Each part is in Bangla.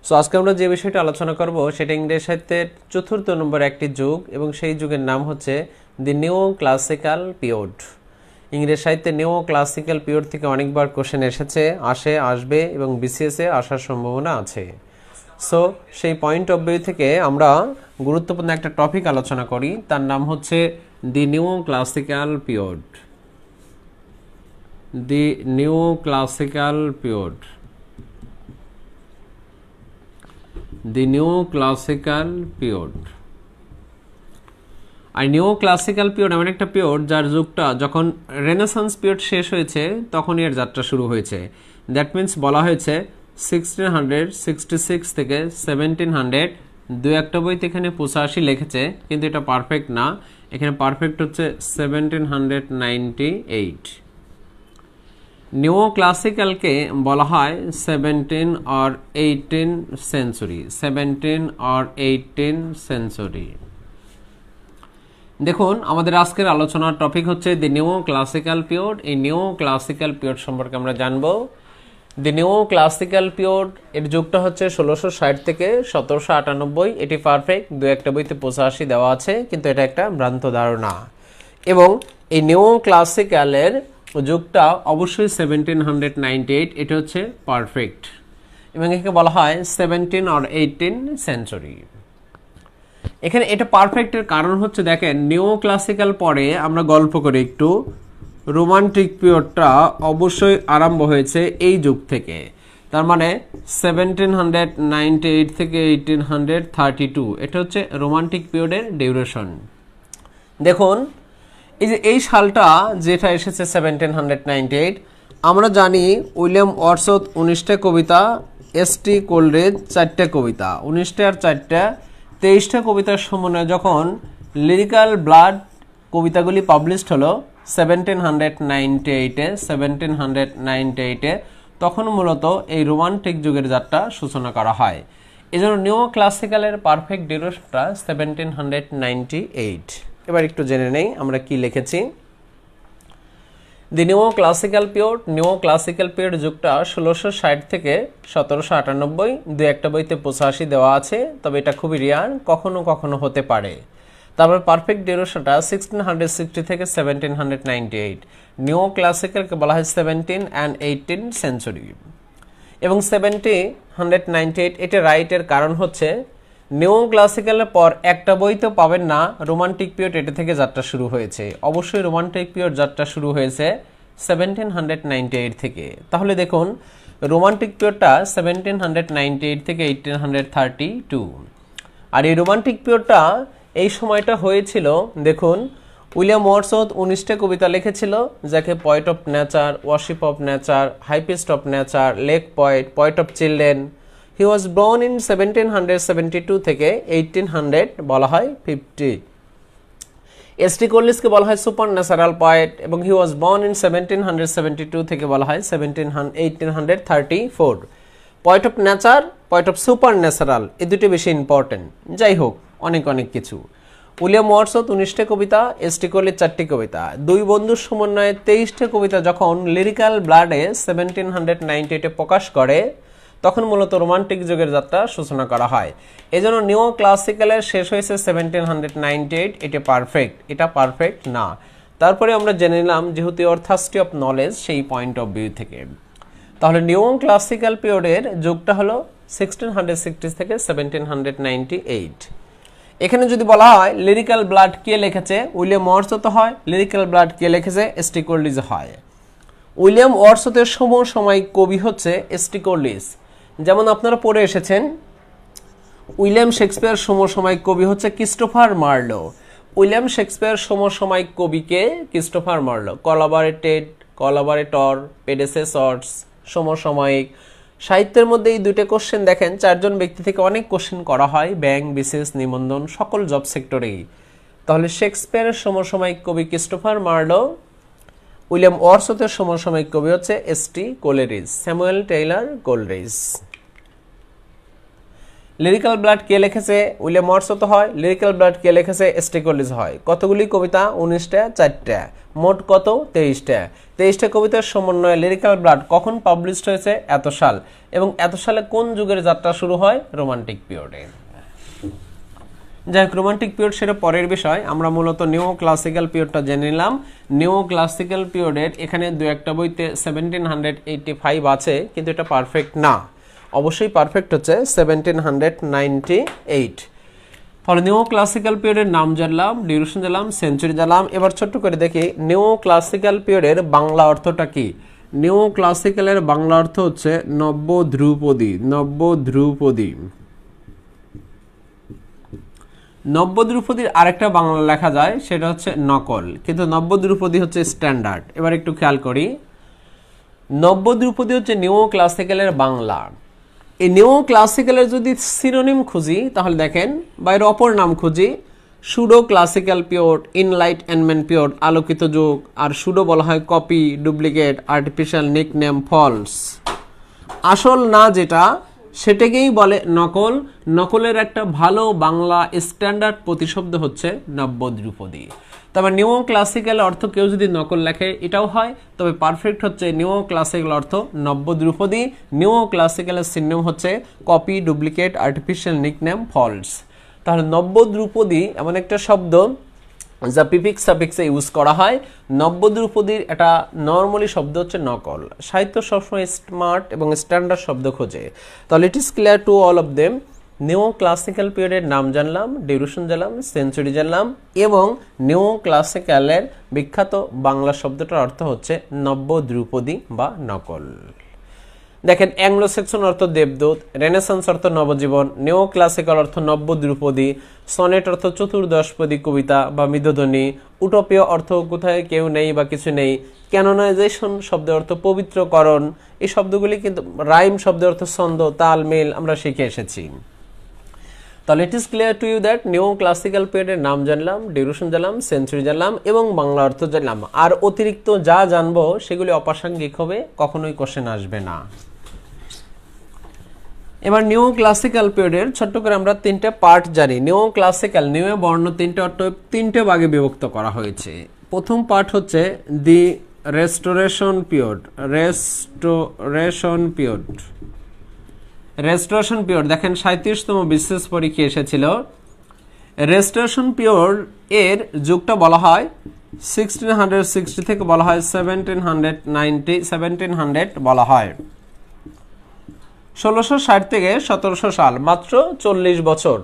সো আজকে আমরা যে বিষয়টা আলোচনা করব সেটা ইংরেজি সাহিত্যের চতুর্থ নম্বর একটি যুগ এবং সেই যুগের নাম হচ্ছে দি নিও ক্লাসিক্যাল পিরিয়ড। ইংরেজি সাহিত্যে নিও ক্লাসিক্যাল পিরিয়ড থেকে অনেকবার কোশ্চেন এসেছে, আসবে এবং বিসিএসে আসার সম্ভাবনা আছে। সো সেই পয়েন্ট অফ ভিউ থেকে আমরা গুরুত্বপূর্ণ একটা টপিক আলোচনা করি, তার নাম হচ্ছে দি নিও ক্লাসিক্যাল পিরিয়ড। দি নিও ক্লাসিক্যাল পিরিয়ড, দি নিও ক্লাসিক্যাল পিরিয়ড। আর নিও ক্লাসিক্যাল পিরিয়ড এমন একটা পিরিয়ড যার যুগটা যখন রেনেসান্স পিরিয়ড শেষ হয়েছে তখনই এর যাত্রা শুরু হয়েছে। দ্যাট মিন্স বলা হয়েছে 1666 থেকে 1700, দু একটা বইতে এখানে 85 লিখেছে কিন্তু এটা পারফেক্ট না, এখানে পারফেক্ট হচ্ছে 1798। নিও ক্লাসিক্যালকে বলা হয় 17 or 18 সেঞ্চুরি, 17 or 18 সেঞ্চুরি। দেখুন আমাদের আজকের আলোচনার টপিক হচ্ছে দি নিও ক্লাসিক্যাল পিরিয়ড। এই নিও ক্লাসিক্যাল পিরিয়ড সম্পর্কে আমরা জানবো। দি নিও ক্লাসিক্যাল পিরিয়ড এর যুগটা হচ্ছে 1660 থেকে 1798। এটি পারফেক্ট, দু একটা বইতে 85 দেওয়া আছে কিন্তু এটা একটা ভ্রান্ত ধারণা। এবং এই নিও ক্লাসিক্যালের যুগটা অবশ্যই 1798, এটা হচ্ছে পারফেক্ট এবং একে বলা হয় 17 or 18 সেঞ্চুরি। এখানে এটা পারফেক্টের কারণ হচ্ছে দেখেন নিও ক্লাসিক্যাল পরে আমরা গল্প করি একটু, রোমান্টিক পিরিয়ডটা অবশ্যই আরম্ভ হয়েছে এই যুগ থেকে। তার মানে 1798 থেকে 1832 এটা হচ্ছে রোমান্টিক পিরিয়ডের ডিউরেশন। দেখুন এই যে এই সালটা যেটা এসেছে 1798, আমরা জানি উইলিয়াম ওয়ার্ডসওয়ার্থ 19টা কবিতা, এস.টি. কোলরিজ 4টা কবিতা, 19টা আর 4টা 23টা কবিতার সমন্বয়ে যখন লিরিক্যাল ব্লাড কবিতাগুলি পাবলিশড হলো 1798-এ, তখন মূলত এই রোমান্টিক যুগের যাত্রা সূচনা করা হয়। এজন্য নিও ক্লাসিক্যালের পারফেক্ট ডিউরেশনটা 1798। এবার একটু জেনে নেই আমরা কি লিখেছি। The neo classical period, neo classical period যুগটা 1660 থেকে 1798, দু একটা বইতে 85 দেওয়া আছে, তবে এটা খুবই রেয়ার, কখনো কখনো হতে পারে। তারপর পারফেক্ট ডিউরেশনটা 1660 থেকে 1798। নিও ক্লাসিক্যালকে বলা হয় 17 and 18 সেঞ্চুরি। এবং 1798 এটা রাইটের কারণ হচ্ছে নিও ক্লাসিক্যালের পর একটা বই তো পাবেন না, রোমান্টিক পিরিয়ড এটা থেকে যাত্রা শুরু হয়েছে। অবশ্যই রোমান্টিক পিরিয়ড যাত্রা শুরু হয়েছে 1798 থেকে। তাহলে দেখুন রোমান্টিক পিরিয়ডটা 1798 থেকে 1832। আর এই রোমান্টিক পিরিয়ডটা এই সময়টা হয়েছিল, দেখুন উইলিয়াম ওয়ার্ডসওয়ার্থ 19টা কবিতা লিখেছিল, যাকে poet of nature, worship of nature, high priest of nature, lake poet, poet of children. He was born in 1772 থেকে 1800 বলা হয় 50। এস.টি. কোলরিজকে বলা হয় সুপার ন্যাচারাল পয়েট এবং হি ওয়াজ বর্ন ইন 1772 থেকে বলা হয় 1834। Poet of nature, poet of super natural, এই দুটো বেশি ইম্পর্টেন্ট। যাই হোক অনেক কিছু। উইলিয়াম ওয়ার্ডসওয়ার্থ 19টা কবিতা, এস.টি. কোলরিজ 4টি কবিতা, দুই বন্ধুর সমন্বয়ে 23টা কবিতা যখন লিরিক্যাল ব্লাডে 1798-এ প্রকাশ করে তখন মূলত রোমান্টিক যুগের যাত্রা সূচনা করা হয়। এজন্য নিও ক্লাসিক্যালের শেষ হয়েছে 1798, এটা পারফেক্ট, এটা পারফেক্ট না। তারপরে আমরা জেনে নিলাম যেহেতু you are thirsty of knowledge সেই পয়েন্ট অফ ভিউ থেকে। তাহলে নিও ক্লাসিক্যাল পিরিয়ডের যুগটা হলো 1660 থেকে 1798। এখানে যদি বলা হয় লিরিক্যাল ব্লাড কে লিখেছে, উইলিয়াম ওয়ার্ডসওয়ার্থ হয়। লিরিক্যাল ব্লাড কে লিখেছে, এস.টি. কোলরিজ হয়। উইলিয়াম ওয়ার্ডসওয়ার্থের সমসাময়িক কবি হচ্ছে এস.টি. কোলরিজ। যেমন আপনারা পড়ে এসেছেন উইলিয়াম শেক্সপিয়ার সমসাময়িক কবি হচ্ছে ক্রিস্টোফার মার্লো। উইলিয়াম শেক্সপিয়ার সমসাময়িক কবিকে ক্রিস্টোফার মার্লো। কোলাবরেটেড, কোলাবরেটর, প্রেডেসেসরস, সমসাময়িক। সাহিত্যের মধ্যে এই দুইটা কোশ্চেন দেখেন 4জন ব্যক্তি থেকে অনেক কোশ্চেন করা হয়, ব্যাংক, বিসিএস, নিবন্ধন, সকল জব সেক্টরেই। তাহলে শেক্সপিয়ারের সমসাময়িক কবি ক্রিস্টোফার মার্লো, উইলিয়াম ওয়ার্ডসওয়ার্থের সমসাময়িক কবি হচ্ছে S T. Coleridge, Samuel Taylor Coleridge. Lyrical ballad কে লিখেছে? উইলিয়াম ওয়ার্ডসওয়ার্থ হয়। লিরিক্যাল ব্লাড কে লিখেছে? এসটি কলিন্স হয়। কতগুলি কবিতা? 19টা, 4টা। মোট কত? 23টা। 23টা কবিতার সমন্বয়ে লিরিক্যাল ব্লাড কখন পাবলিশড হয়েছে? এত সাল। এবং এত সালে কোন যুগের যাত্রা শুরু হয়? রোমান্টিক পিরিয়ডে। যাই হোক, রোমান্টিক পিরিয়ড সেটা পরের বিষয়। আমরা মূলত নিও ক্লাসিক্যাল পিরিয়ডটা জেনে নিলাম। নিও ক্লাসিক্যাল পিরিয়ডের এখানে দু একটা বইতে 1785 আছে, কিন্তু এটা পারফেক্ট না। অবশ্যই পারফেক্ট হচ্ছে 1798। তাহলে নিও ক্লাসিক্যাল পিরিয়ডের নাম জানলাম, ডিউরেশন জানলাম, সেঞ্চুরি জানলাম। এবার ছোট্ট করে দেখি নিও ক্লাসিক্যাল পিরিয়ডের বাংলা অর্থটা কি। নিও ক্লাসিক্যালের বাংলা অর্থ হচ্ছে নব্য ধ্রুপদী। নব্য ধ্রুপদী। নব্য ধ্রুপদীর আরেকটা বাংলা লেখা যায়, সেটা হচ্ছে নকল, কিন্তু নব্য ধ্রুপদী হচ্ছে স্ট্যান্ডার্ড। এবার একটু খেয়াল করি, নব্য ধ্রুপদী হচ্ছে নিও ক্লাসিক্যালের বাংলা। এই নিও ক্লাসিক্যালের যদি সিনোনিম খুঁজি তাহলে দেখেন, বা এর অপর নাম খুঁজি, pseudo classical period, enlightenment period, আলোকিত যুগ। আর সুডো বলা হয় copy, duplicate, artificial, nickname, false. আসল না যেটা, সেটাকেই বলে নকল। নকলের একটা ভালো বাংলা স্ট্যান্ডার্ড প্রতিশব্দ হচ্ছে নব্য ধ্রুপদী। তবে নিও ক্লাসিক্যাল অর্থ কেউ যদি নকল লেখে এটাও হয়, তবে পারফেক্ট হচ্ছে নিও ক্লাসিক্যাল অর্থ নব্য ধ্রুপদী। নিও ক্লাসিক্যালের সিনোনিম হচ্ছে copy, duplicate, artificial, nickname, false. তাহলে নব্য ধ্রুপদী এমন একটা শব্দ যা প্রিফিক্স সাফিক্সে ইউজ করা হয়। নব্য ধ্রুপদীর এটা নরমালি শব্দ হচ্ছে নকল। সাহিত্য সবসময় স্মার্ট এবং স্ট্যান্ডার্ড শব্দ খোঁজে। তাহলে it is clear to all of them. নিও ক্লাসিক্যাল পিরিয়ডের নাম জানলাম, ডিউরেশন জানলাম, সেঞ্চুরি জানলাম, এবং নিও ক্লাসিক্যালের বিখ্যাত বাংলা শব্দটার অর্থ হচ্ছে নব্য ধ্রুপদী বা নকল। দেখেন, অ্যাংলো সেকশন অর্থ দেবদূত, রেনেসান্স অর্থ নবজীবন, নিও ক্লাসিক্যাল অর্থ নব্য ধ্রুপদী, সনেট অর্থ চতুর্দশপদী কবিতা বা মৃদধ্বনি, উটোপিয়া অর্থ কোথায় কেউ নেই বা কিছু নেই, ক্যানোনাইজেশন শব্দের অর্থ পবিত্রকরণ। এই শব্দগুলি কিন্তু রাইম শব্দের অর্থ ছন্দ, তাল, মিল আমরা শিখে এসেছি। তাহলে it is clear to you that neo classical পিরিয়ডের নাম জানলাম, ডিউরেশন জানলাম, সেঞ্চুরি জানলাম এবং বাংলা অর্থ জানলাম। আর অতিরিক্ত যা জানবো সেগুলি অপ্রাসঙ্গিক হবে, কখনোই কোশ্চেন আসবে না। এবার নিও ক্লাসিক্যাল পিরিয়ডের ছোট্ট করে আমরা তিনটে পার্ট জানি। নিও ক্লাসিক্যাল, নিও বর্ণ তিনটে ভাগে বিভক্ত করা হয়েছে। প্রথম পার্ট হচ্ছে the restoration period. Restoration period. Restoration period দেখেন 37তম বিশেষ পরীক্ষা এসেছিল। রেস্টোরেশন পিরিয়ড এর যুগটা বলা হয় 1660 থেকে বলা হয় 1790 বলা হয়। 1660 থেকে 1700 সাল, মাত্র 40 বছর।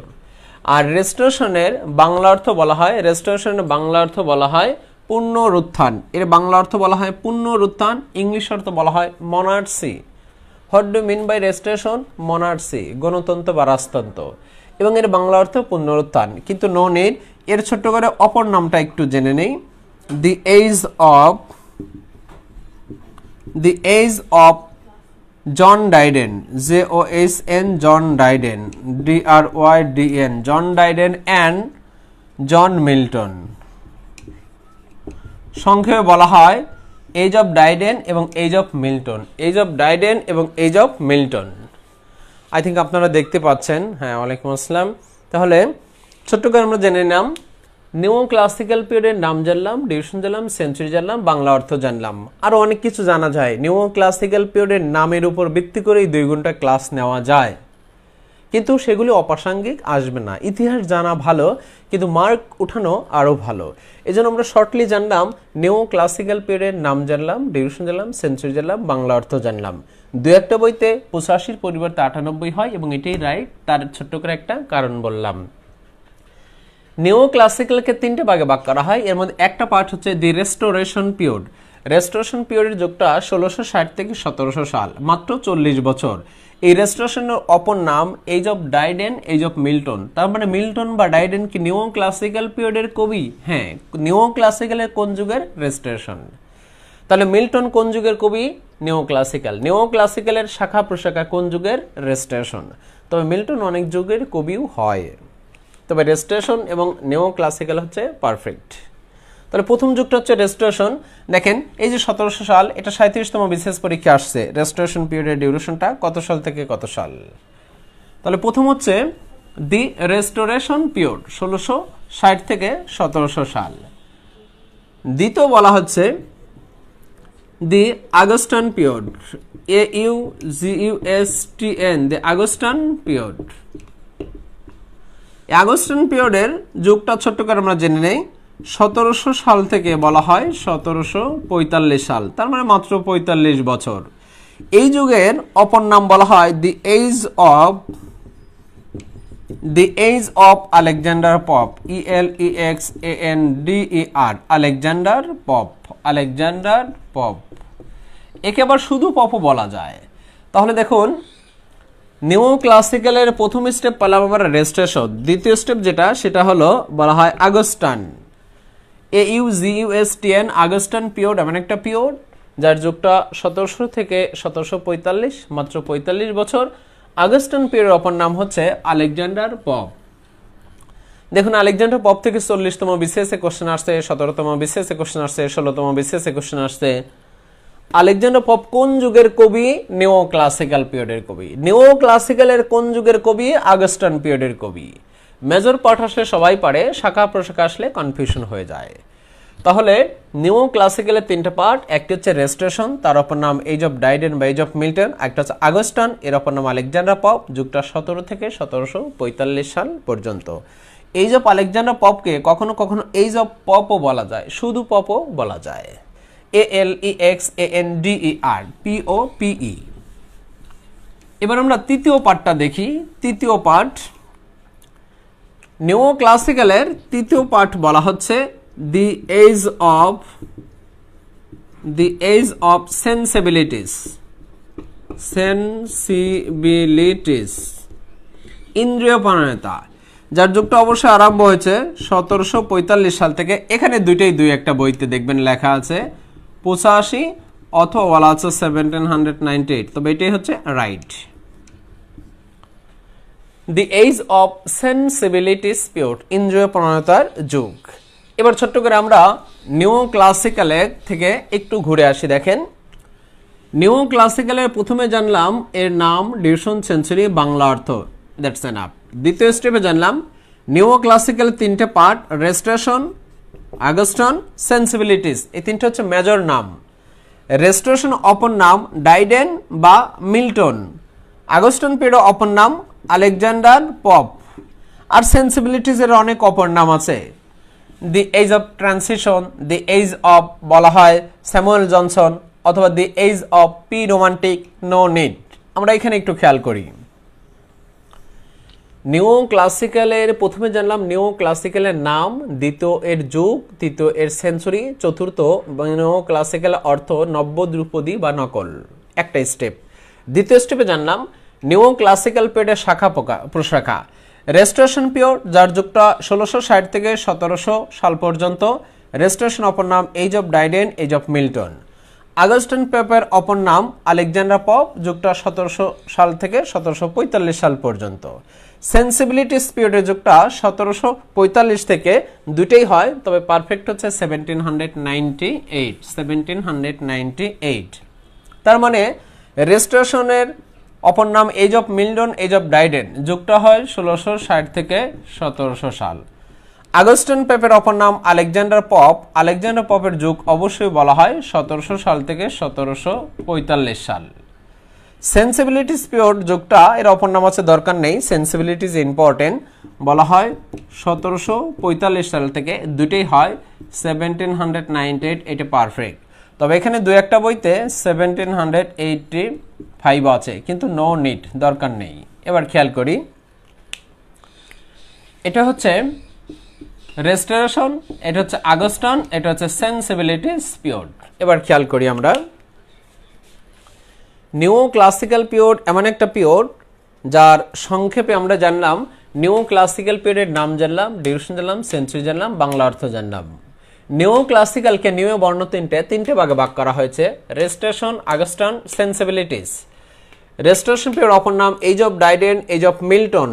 আর রেস্টোরেশনের বাংলা অর্থ বলা হয়, রেস্টোরেশনের বাংলা অর্থ বলা হয় পুনরুত্থান। এর বাংলা অর্থ বলা হয় পুনরুত্থান। ইংলিশ অর্থ বলা হয় monarchy. What do mean by restoration? Monarchy, গণতন্ত্র বা রাজতন্ত্র। এবং এর বাংলা অর্থ পুনরুত্থান। কিন্তু নো নিড, এর ছোট্ট করে অপর নামটা একটু জেনে নেই। The age of John Dryden, JOHN, John Dryden, DRYDEN, John Dryden and John Milton. সংক্ষেপে বলা হয় এজ অফ ডাইডেন এবং age of Milton. Age of Dryden এবং age of Milton. I think আপনারা দেখতে পাচ্ছেন। হ্যাঁ, ওয়ালাইকুম আসসালাম। তাহলে ছোট্ট করে আমরা জেনে নিলাম নিও ক্লাসিক্যাল পিরিয়ডের নাম জানলাম, ডিউরেশন জানলাম, সেঞ্চুরি জানলাম, বাংলা অর্থ জানলাম। আরো অনেক কিছু জানা যায়। নিও ক্লাসিক্যাল পিরিয়ডের নামের উপর ভিত্তি করেই 2 ঘন্টা ক্লাস নেওয়া যায়, কিন্তু সেগুলি অপ্রাসঙ্গিক আসবে না। ইতিহাস জানা ভালো, কিন্তু মার্ক উঠানো আরো ভালো। এজন্য আমরা শর্টলি জানলাম নিও ক্লাসিক্যাল পিরিয়ডের নাম জানলাম, ডিউরেশন জানলাম, সেঞ্চুরি জানলাম, বাংলা অর্থ জানলাম। 2-1টা বইতে 85 পরিবর্তে 98 হয় এবং এটাই রাইট। তার ছোট্ট করে একটা কারণ বললাম। নিও ক্লাসিক্যালকে 3টে ভাগে ভাগ করা হয়। এর মধ্যে একটা পার্ট হচ্ছে দি রেস্টোরেশন পিরিয়ড। রেস্টোরেশন পিরিয়ডের যুগটা 1660 থেকে 1700 সাল, মাত্র 40 বছর। এই রেস্টোরেশনের অপর নাম age of Dryden, age of Milton. তার মানে মিল্টন বা ডাইডেন কি নিও ক্লাসিক্যাল পিরিয়ডের কবি? হ্যাঁ। নিও ক্লাসিক্যালের কোন যুগের? রেস্টোরেশন। তাহলে মিল্টন কোন যুগের কবি? নিও ক্লাসিক্যাল। নিও ক্লাসিক্যালের শাখা প্রশাখা কোন যুগের? রেস্টোরেশন। তবে মিল্টন অনেক যুগের কবিও হয়, তবে রেস্টোরেশন এবং নিও ক্লাসিক্যাল হচ্ছে পারফেক্ট। তাহলে প্রথম যুগটা হচ্ছে রেস্টোরেশন। দেখেন, এই যে 1700 সাল, এটা 37তম বিশেষ পরীক্ষা আসছে। রেস্টোরেশন পিরিয়ডের ডিউরেশনটা কত সাল থেকে কত সাল? তাহলে প্রথম হচ্ছে দি রেস্টোরেশন পিরিয়ড 1660 থেকে 1700 সাল। দ্বিতীয় বলা হচ্ছে দি আগস্টান পিরিয়ড, AUGUSTN, দি আগস্টান পিরিয়ড। আগস্টান পিরিয়ডের যুগটা ছোট্ট করে আমরা জেনে নেই। 1700 সাল থেকে বলা হয় 1745 সাল, তার মানে মাত্র 45 বছর। এই যুগের অপর নাম বলা হয় the age of Alexander Pope, ELEXANDER, Alexander Pope, Alexander Pope. একে আবার শুধু পপও বলা যায়। তাহলে দেখুন, নিও ক্লাসিক্যালের প্রথম স্টেপ পেলাম আমরা রেস্টোরেশন, দ্বিতীয় স্টেপ যেটা সেটা হলো বলা হয় আগস্টান, AUGUSTN, আগস্টান পিরিয়ড এমন একটা পিরিয়ড যার যুগটা 1700 থেকে 1745, মাত্র 45 বছর। আগস্টান পিরিয়ডের অপর নাম হচ্ছে আলেকজান্ডার পপ। দেখুন, আলেকজান্ডার পপ থেকে 40তম বিসিএস কোশ্চেন আসছে, 17তম বিসিএস কোশ্চেন আসছে, 16তম বিসিএস কোশ্চেন আসছে। আলেকজান্ডার পপ কোন যুগের কবি? নিও ক্লাসিক্যাল পিরিয়ডের কবি। নিও ক্লাসিক্যালের কোন যুগের কবি? আগস্টান পিরিয়ডের কবি। মেজর পার্ট আসলে সবাই পারে, শাখা প্রশাখা আসলে কনফিউশন হয়ে যায়। তাহলে নিও ক্লাসিক্যালের তিনটা পার্ট, একটি হচ্ছে রেস্টোরেশন, তার অপর নাম এজ অফ ডাইডেন বা এজ অফ মিল্টন, একটা হচ্ছে আগস্টান, এর অপর নাম আলেকজান্ডার পপ, যুগটা 17 থেকে 1745 সাল পর্যন্ত। এজ অফ আলেকজান্ডার পপকে কখনো কখনো এজ অফ পপও বলা যায়, শুধু পপও বলা যায়, ALEXANDER, POPE। এবার আমরা তৃতীয় পার্টটা দেখি। তৃতীয় পার্ট, নিও ক্লাসিক্যালের তৃতীয় পার্ট বলা হচ্ছে দি এজ অফ সেন্সিবিলিটিস, ইন্দ্রিয়পরায়ণতা, যার যুগটা অবশ্যই আরম্ভ হয়েছে 1745 সাল থেকে। এখানে দুইটাই দুই একটা বইতে দেখবেন লেখা আছে 85 অথবা বলা আছে 1798, তবে এটাই হচ্ছে right. The age of sensibilities period, ইন্দ্রিয়পরায়ণতার যুগ। এবার ছোট্ট করে আমরা নিও ক্লাসিক্যালের থেকে একটু ঘুরে আসি। দেখেন, নিও ক্লাসিক্যালের প্রথমে জানলাম এর নাম, ডিউরেশন, সেঞ্চুরি, বাংলা অর্থ, দ্যাটস এনাফ। দ্বিতীয় স্টেপে জানলাম নিও ক্লাসিক্যাল তিনটে পার্ট, রেস্টোরেশন, আগস্টান, সেন্সিবিলিটিস, এই তিনটে হচ্ছে মেজর নাম। রেস্টোরেশন অপর নাম ডাইডেন বা মিল্টন, আগস্টান পিরিয়ড অপর নাম আলেকজান্ডার পপ, আর সেন্সিবিলিটিস এর অনেক অপর নাম আছে। The age of transition, the age of বলা হয় স্যামুয়েল জনসন, অথবা the age of pre romantic, no need. আমরা এখানে একটু খেয়াল করি। নিও ক্লাসিক্যালের প্রথমে জানলাম নিও ক্লাসিক্যালের নাম, দ্বিতীয় এর যুগ, তৃতীয় এর সেঞ্চুরি, চতুর্থ নিও ক্লাসিক্যাল অর্থ নব্য ধ্রুপদী বা নকল, একটা স্টেপ। দ্বিতীয় স্টেপে জানলাম নিও ক্লাসিক্যাল পিরিয়ডের শাখা প্রশাখা। রেস্টোরেশন পিরিয়ড, যার যুগটা 1660 থেকে 1700 সাল পর্যন্ত, রেস্টোরেশন অপর নাম age of Dryden, age of Milton. Augustan পেপের অপর নাম আলেকজান্ডার পপ, যুগটা 1700 সাল থেকে 1745 সাল পর্যন্ত। সেন্সিবিলিটিস পিরিয়ডের যুগটা 1745 থেকে, দুইটাই হয়, তবে পারফেক্ট হচ্ছে 1798। তার মানে রেস্টোরেশনের অপর নাম age of Milton, age of Dryden, যুগটা হয় 1660 থেকে 1700 সাল। আগস্টান পেপের অপর নাম আলেকজান্ডার পপ, আলেকজান্ডার পপের যুগ অবশ্যই বলা হয় 1700 সাল থেকে 1745 সাল। সেন্সিবিলিটিস পিরিয়ড যুগটা, এর অপর নাম আছে দরকার নেই, সেন্সিবিলিটিস ইম্পর্টেন্ট, বলা হয় 1745 সাল থেকে, দুইটাই হয় 1798, এটা পারফেক্ট। তবে এখানে দুই একটা বইতে 1785 আছে, কিন্তু নো নিড, দরকার নেই। এবার খেয়াল করি, এটা হচ্ছে রেস্টোরেশন, এটা হচ্ছে আগস্টান, এটা হচ্ছে সেন্সিবিলিটিস পিরিয়ড। এবার খেয়াল করি আমরা, নিও ক্লাসিক্যাল পিরিয়ড এমন একটা পিরিয়ড যার সংক্ষেপে আমরা জানলাম নিও ক্লাসিক্যাল পিরিয়ডের নাম জানলাম, ডিউরেশন জানলাম, সেঞ্চুরি জানলাম, বাংলা অর্থ জানলাম। নিও ক্লাসিক্যালকে নিও বর্ণ তিনটে ভাগে ভাগ করা হয়েছে, restoration, Augustan, sensibilities. Restoration period অপর নাম age of Dryden, age of Milton,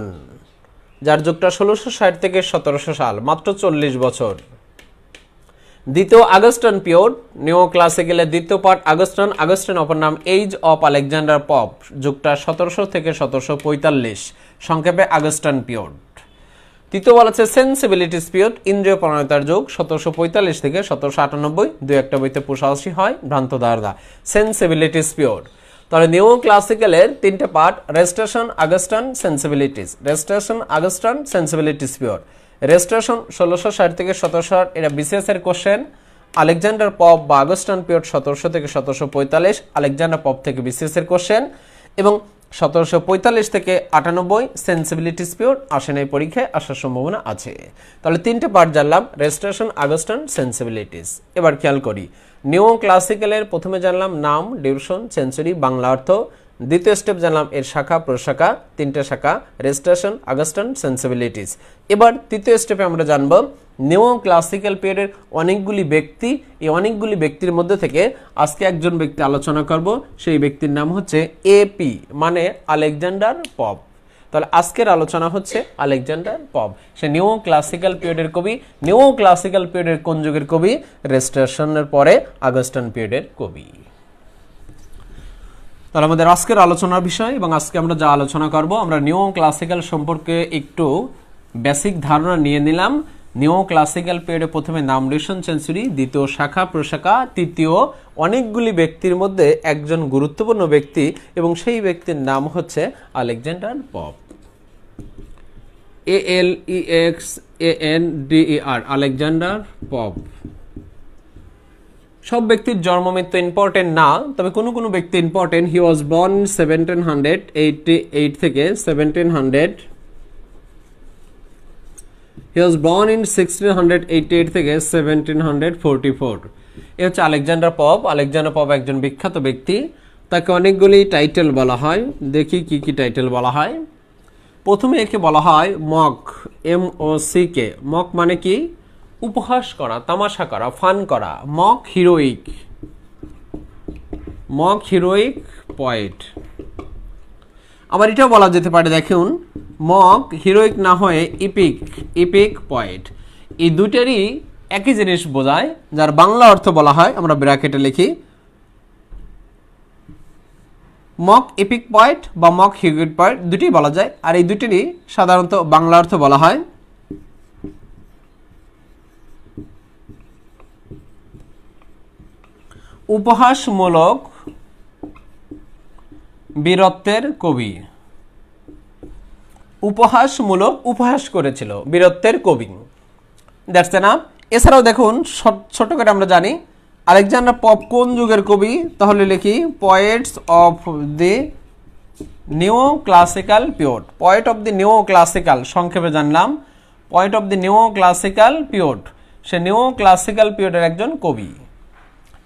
যার যুগটা 1660 থেকে 1700 সাল, মাত্র 40 বছর। দ্বিতীয় আগস্টান পিরিয়ড, নিও ক্লাসিক্যালের দ্বিতীয় পার্ট আগস্টান। আগস্টান অপর নাম এজ অফ আলেকজান্ডার পপ, যুগটা 1700 থেকে 1745, সংক্ষেপে আগস্টান পিরিয়ড। তৃতীয় বলা আছে সেন্সিবিলিটিস পিরিয়ড, ইন্দ্রিয় প্রণয়তার যুগ, 1745 থেকে 1798, দুই একটা বইতে পুষাশি হয়, ভ্রান্ত ধারণা। সেন্সিবিলিটিস পিরিয়ড। তাহলে নিও ক্লাসিক্যালের তিনটে part, restoration, Augustan, sensibilities. Restoration, Augustan, সেন্সিবিলিটিস period. Restoration 1660 থেকে 1760, এটা বিসিএস এর কোশ্চেন। আলেকজান্ডার পপ বা আগস্টান পিরিয়ড 1700 থেকে 1745, আলেকজান্ডার পপ থেকে বিসিএস এর কোশ্চেন। এবং 1745 থেকে 98 সেন্সিবিলিটিস পিরিয়ড আসে নাই, পরীক্ষায় আসার সম্ভাবনা আছে। তাহলে তিনটে পার্ট জানলাম, রেস্টোরেশন, আগস্টান, সেন্সিবিলিটিস। এবার খেয়াল করি, নিও ক্লাসিক্যালের প্রথমে জানলাম নাম, ডিউরেশন, সেঞ্চুরি, বাংলা অর্থ। দ্বিতীয় স্টেপ জানলাম এর শাখা প্রশাখা, তিনটে শাখা, রেস্টোরেশন, আগস্টান, সেন্সিবিলিটিস। এবার তৃতীয় স্টেপে আমরা জানব নিও ক্লাসিক্যাল পিরিয়ডের অনেকগুলি ব্যক্তি, এই অনেকগুলি ব্যক্তির মধ্যে থেকে আজকে একজন ব্যক্তি আলোচনা করব, সেই ব্যক্তির নাম হচ্ছে এপি, মানে আলেকজান্ডার পপ। তাহলে আজকের আলোচনা হচ্ছে আলেকজান্ডার পপ, সে নিও ক্লাসিক্যাল পিরিয়ডের কবি। নিও ক্লাসিক্যাল পিরিয়ডের কোন যুগের কবি? রেস্টোরেশনের পরে আগস্টান পিরিয়ডের কবি। তাহলে আমাদের আজকের আলোচনার বিষয় এবং আজকে আমরা যা আলোচনা করব, আমরা নিও ক্লাসিক্যাল সম্পর্কে একটু বেসিক ধারণা নিয়ে নিলাম। নিও ক্লাসিক্যাল পিরিয়ডে প্রথমে নাম, ডিউরেশন, সেঞ্চুরি, দ্বিতীয় শাখা প্রশাখা, তৃতীয় অনেকগুলি ব্যক্তির মধ্যে একজন গুরুত্বপূর্ণ ব্যক্তি এবং সেই ব্যক্তির নাম হচ্ছে Alexander pop. ALEXANDER, Alexander pop. সব ব্যক্তির জন্ম মৃত্যু ইম্পর্টেন্ট না, তবে কোনো কোনো ব্যক্তি ইম্পর্টেন্ট। হি ওয়াজ বর্ন 1788 থেকে 1700, হি ওয়াজ বর্ন ইন 1688 থেকে 1744। এ হচ্ছে আলেকজান্ডার পপ। আলেকজান্ডার পপ একজন বিখ্যাত ব্যক্তি, তাকে অনেকগুলি টাইটেল বলা হয়। দেখি কি কি টাইটেল বলা হয়। প্রথমে একে বলা হয় মক, MOCK। মক মানে কি? উপহাস করা, তামাশা করা, ফান করা। Mock heroic, mock heroic poet. আবার এটাও বলা যেতে পারে, দেখুন, মক হিরোইক না হয়ে ইপিক, ইপিক পয়েট। এই দুটারই একই জিনিস বোঝায়, যার বাংলা অর্থ বলা হয়, আমরা ব্র্যাকেটে লিখি, মক এপিক পয়েট বা মক হিরোইক পয়েট, দুটি বলা যায়। আর এই দুটিরই সাধারণত বাংলা অর্থ বলা হয় উপহাসমূলক বীরত্বের কবি। উপহাসমূলক, উপহাস করেছিল, বীরত্বের কবি। That's enough. এছাড়াও দেখুন, ছোট করে আমরা জানি আলেকজান্ডার পপ কোন যুগের কবি, তাহলে লিখি poets of the neo classical period. Poet of the neo classical, সংক্ষেপে জানলাম poet of the neo classical period, সে নিও ক্লাসিক্যাল পিরিয়ডের একজন কবি।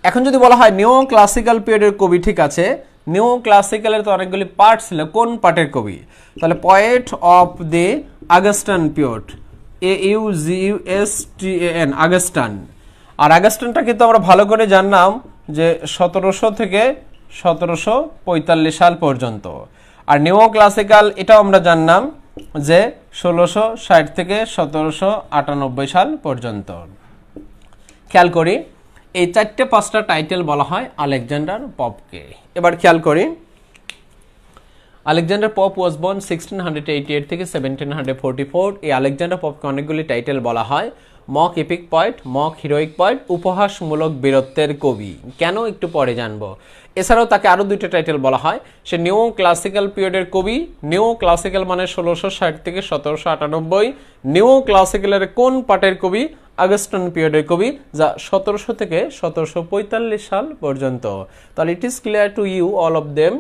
এখন যদি বলা হয় নিও ক্লাসিক্যাল পিরিয়ডের কবি, ঠিক আছে, নিও ক্লাসিক্যালের তো অনেকগুলি পার্ট ছিল, কোন পার্টের কবি? তাহলে poet of the Augustan period, AUGUSTAN, আগস্টান। আর আগস্টানটা কিন্তু আমরা ভালো করে জানলাম যে 1700 থেকে 1745 সাল পর্যন্ত। আর নিও ক্লাসিক্যাল এটাও আমরা জানলাম যে 1660 থেকে 1798 সাল পর্যন্ত। খেয়াল করি, এই চারটে পাঁচটা টাইটেল বলা হয় আলেকজান্ডার পপকে। এবার খেয়াল করি, আলেকজান্ডার পপ ওয়াজ বর্ন 1688 থেকে 1744। এই আলেকজান্ডার পপকে অনেকগুলি টাইটেল বলা হয়। Mock epic poet, mock heroic poet, উপহাসমূলক বীরত্বের কবি। কেন একটু পরে জানবো। এছাড়াও তাকে আরো দুইটা টাইটেল বলা হয়, সে নিও ক্লাসিক্যাল পিরিয়ডের কবি। নিও ক্লাসিক্যাল মানে 1660 থেকে 1798। নিও ক্লাসিক্যালের কোন পার্টের কবি? আগস্টান পিরিয়ডের কবি, যা 1700 থেকে 1745 সাল পর্যন্ত। তাহলে it is clear to you all of them,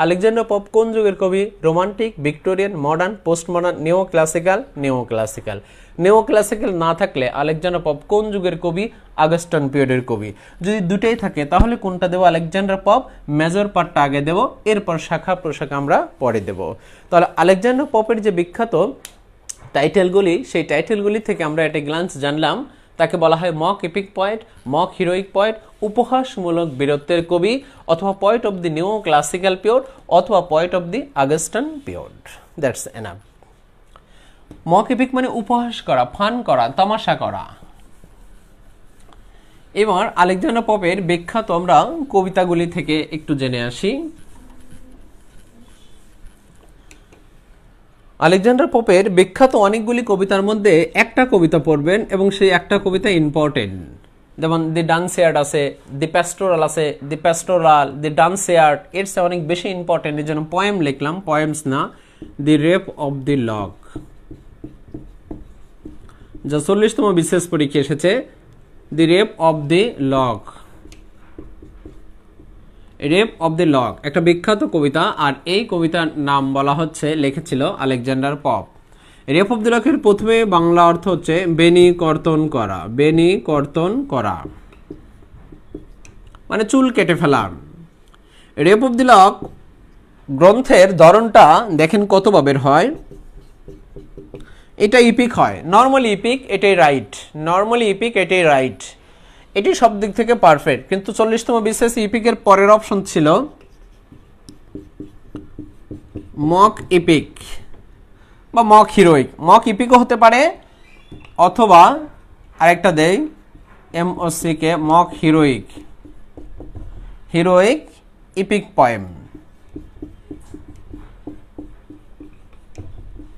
Alexander Pope কোন যুগের কবি? Romantic, Victorian, modern, post modern, neo classical, neo classical. Neo classical না থাকলে আলেকজান্ডার পপ কোন যুগের কবি? আগস্টান পিরিয়ডের কবি। যদি দুটাই থাকে তাহলে কোনটা দেবো? আলেকজান্ডার পপ, মেজর পার্টটা আগে দেব, এরপর শাখা প্রশাখা আমরা পরে দেব। তাহলে আলেকজান্ডার পপের যে বিখ্যাত টাইটেলগুলি, সেই টাইটেলগুলি থেকে আমরা একটা গ্লান্স জানলাম, তাকে বলা হয় mock epic poet, mock heroic poet, উপহাসমূলক বীরত্বের কবি, অথবা poet of the neo classical period, অথবা poet of the Augustan period. That's enough. Mock epic মানে উপহাস করা, ফান করা, তামাশা করা। এবার আলেকজান্ডার পপের বিখ্যাত আমরা কবিতাগুলি থেকে একটু জেনে আসি। আলেকজান্ডার পপের বিখ্যাত অনেকগুলি কবিতার মধ্যে একটা কবিতা পড়বেন এবং সেই একটা কবিতা ইম্পর্টেন্ট। যেমন দি ডান্সিয়ার্ড আছে, দি প্যাস্টোরাল আছে, দি প্যাস্টোরাল, দি ডান্সিয়ার্ড, এর চেয়ে অনেক বেশি ইম্পর্টেন্ট, এর জন্য পয়েম লিখলাম, পয়েমস না, the rape of the lock, যা 40তম বিশেষ পরীক্ষা এসেছে, the rape of the lock, rape of the lock একটা বিখ্যাত কবিতা। আর এই কবিতার নাম বলা হচ্ছে, লিখেছিল Alexander Pope. Rape of the লকের প্রথমে বাংলা অর্থ হচ্ছে বেনি কর্তন করা, বেনি কর্তন করা মানে চুল কেটে ফেলা। রেপ অফ দি লক গ্রন্থের ধরনটা দেখেন কতভাবে হয়। এটা ইপিক হয়, নর্মালি ইপিক, এটাই রাইট, নর্মালি ইপিক, এটাই রাইট, এটি সব দিক থেকে পারফেক্ট। কিন্তু 40তম বিশেষ ইপিকের পরের অপশন ছিল মক ইপিক বা মক হিরোইক। মক ইপিকও হতে পারে, অথবা আরেকটা দেই MOC কে mock heroic, heroic epic poem.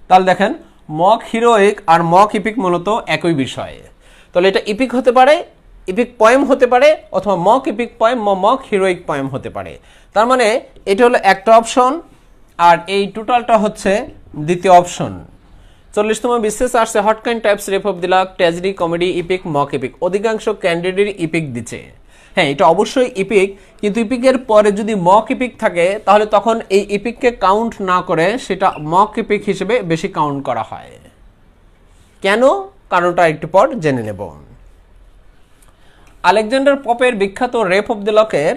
তাহলে দেখেন মক হিরোইক আর মক ইপিক মূলত একই বিষয়। তাহলে এটা ইপিক হতে পারে, ইপিক পয়েম হতে পারে, অথবা মক ইপিক পয়েম বা মক হিরোইক পয়েম হতে পারে। তার মানে এটা হলো একটা অপশন, আর এই টোটালটা হচ্ছে দ্বিতীয় অপশন। 40তম বিশেষ আসছে what kind types, rape of the lock, tragedy, comedy, epic, mock epic. অধিকাংশ ক্যান্ডিডেট ইপিক দিচ্ছে। হ্যাঁ, এটা অবশ্যই ইপিক, কিন্তু ইপিকের পরে যদি মক ইপিক থাকে তাহলে তখন এই ইপিককে কাউন্ট না করে সেটা মক ইপিক হিসেবে বেশি কাউন্ট করা হয়। কেন? কারণটা একটু পর জেনে নেব। আলেকজান্ডার পপের বিখ্যাত রেপ অফ দি লকের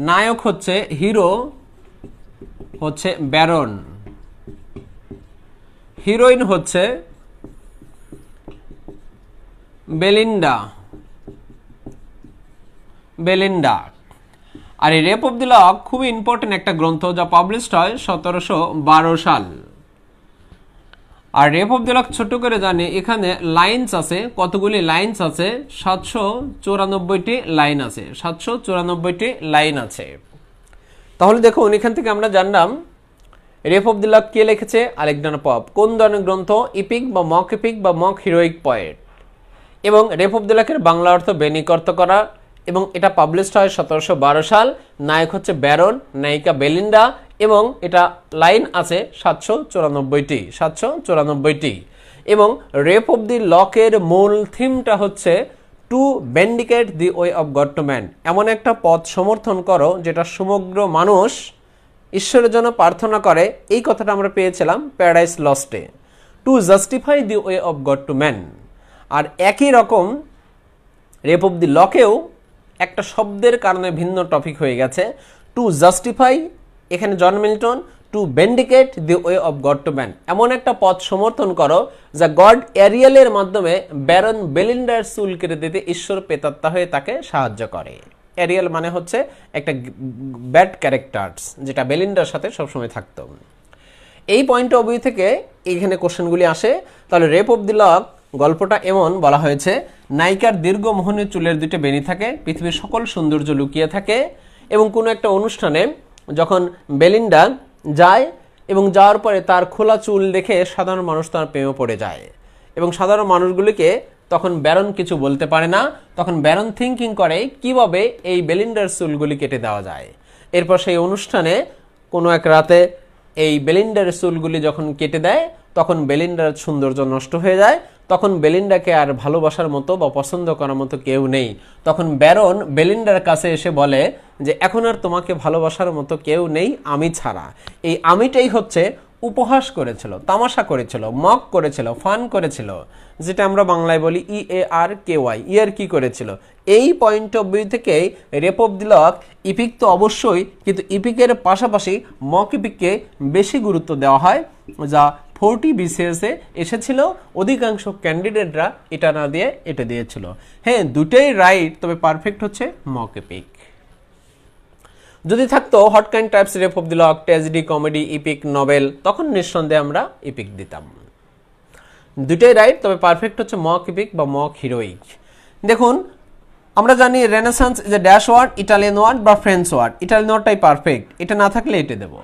নায়ক হচ্ছে, হিরো হচ্ছে ব্যারন, হিরোইন হচ্ছে বেলিন্ডা, বেলিন্ডা। আর এই রেপ অফ দি লক খুবই ইম্পর্টেন্ট একটা গ্রন্থ, যা পাবলিশড হয় 1712 সাল। আর রেপ অফ দি লক ছোট করে জানি, এখানে লাইনস আছে, কতগুলি লাইনস আছে? 794টি লাইন আছে, 794টি লাইন আছে। তাহলে দেখুন এখান থেকে আমরা জানলাম রেপ অফ দি লক কে লিখেছে? Alexander Pope. কোন ধরনের গ্রন্থ? ইপিক বা মক ইপিক বা মক হিরোইক পয়েট। এবং রেপ অফ দি লকের বাংলা অর্থ বেনিকর্ত করা, এবং এটা পাবলিশড হয় 1712 সাল। নায়ক হচ্ছে ব্যারন, নায়িকা বেলিন্ডা, এবং এটা লাইন আছে 794টি, 794টি। এবং রেপ অফ দি লকের মূল থিমটা হচ্ছে to vindicate the way of God to man, এমন একটা পথ সমর্থন করো যেটা সমগ্র মানুষ ঈশ্বরের জন্য প্রার্থনা করে। এই কথাটা আমরা পেয়েছিলাম প্যারাডাইস লস্টে, to justify the way of God to man. আর একই রকম রেপ অফ দি লকেও একটা শব্দের কারণে ভিন্ন টপিক হয়ে গেছে। টু জাস্টিফাই, এখানে John Milton, to vindicate the way of God to man, এমন একটা পথ সমর্থন করো যা গড এরিয়েলের মাধ্যমে ব্যারন বেলিন্ডার চুল কেটে দিতে ঈশ্বর প্রেতাত্মা হয়ে তাকে সাহায্য করে। এরিয়েল মানে হচ্ছে একটা ব্যাড ক্যারেক্টার্স, যেটা বেলিন্ডার সাথে সবসময় থাকতো। এই পয়েন্ট অফ ভিউ থেকে এইখানে কোশ্চেনগুলি আসে। তাহলে রেপ অফ দি লক গল্পটা এমন বলা হয়েছে, নায়িকার দীর্ঘ মোহনীয় চুলের দুটো বেনি থাকে, পৃথিবীর সকল সৌন্দর্য লুকিয়ে থাকে, এবং কোনো একটা অনুষ্ঠানে যখন বেলিন্ডা যায় এবং যাওয়ার পরে তার খোলা চুল দেখে সাধারণ মানুষ তার প্রেমে পড়ে যায়, এবং সাধারণ মানুষগুলিকে তখন ব্যারন কিছু বলতে পারে না। তখন ব্যারন থিঙ্কিং করে কিভাবে এই বেলিন্ডার চুলগুলি কেটে দেওয়া যায়। এরপর সেই অনুষ্ঠানে কোনো এক রাতে এই বেলিন্ডার চুলগুলি যখন কেটে দেয় তখন বেলিন্ডার সৌন্দর্য নষ্ট হয়ে যায়। তখন বেলিন্ডাকে আর ভালোবাসার মতো বা পছন্দ করার মতো কেউ নেই। তখন ব্যারন বেলিন্ডার কাছে এসে বলে যে এখন আর তোমাকে ভালোবাসার মতো কেউ নেই আমি ছাড়া। এই আমিটাই হচ্ছে উপহাস করেছিল, তামাশা করেছিল, মক করেছিল, ফান করেছিল, যেটা আমরা বাংলায় বলি EARKY, ইয়ার কি করেছিল। এই পয়েন্ট অফ ভিউ থেকে rape of the lock epic তো অবশ্যই, কিন্তু ইপিকের পাশাপাশি মক ইপিককে বেশি গুরুত্ব দেওয়া হয়, যা 40 BCS এসেছিল। অধিকাংশ ক্যান্ডিডেটরা এটা না দিয়ে এটা দিয়েছিল। হ্যাঁ, দুটোই রাইট, তবে পারফেক্ট হচ্ছে মক ইপিক। যদি থাকতো what kind types, rape of the lock, tragedy, comedy, epic, novel, তখন নিঃসন্দেহে আমরা ইপিক দিতাম। দুটোই রাইট, তবে পারফেক্ট হচ্ছে মক ইপিক বা মক হিরোইক। দেখুন আমরা জানি renaissance is a dash word, Italian word বা ফ্রেঞ্চ ওয়ার্ড। ইটালিয়ান ওয়ার্ডটাই পারফেক্ট, এটা না থাকলে এটে দেবো।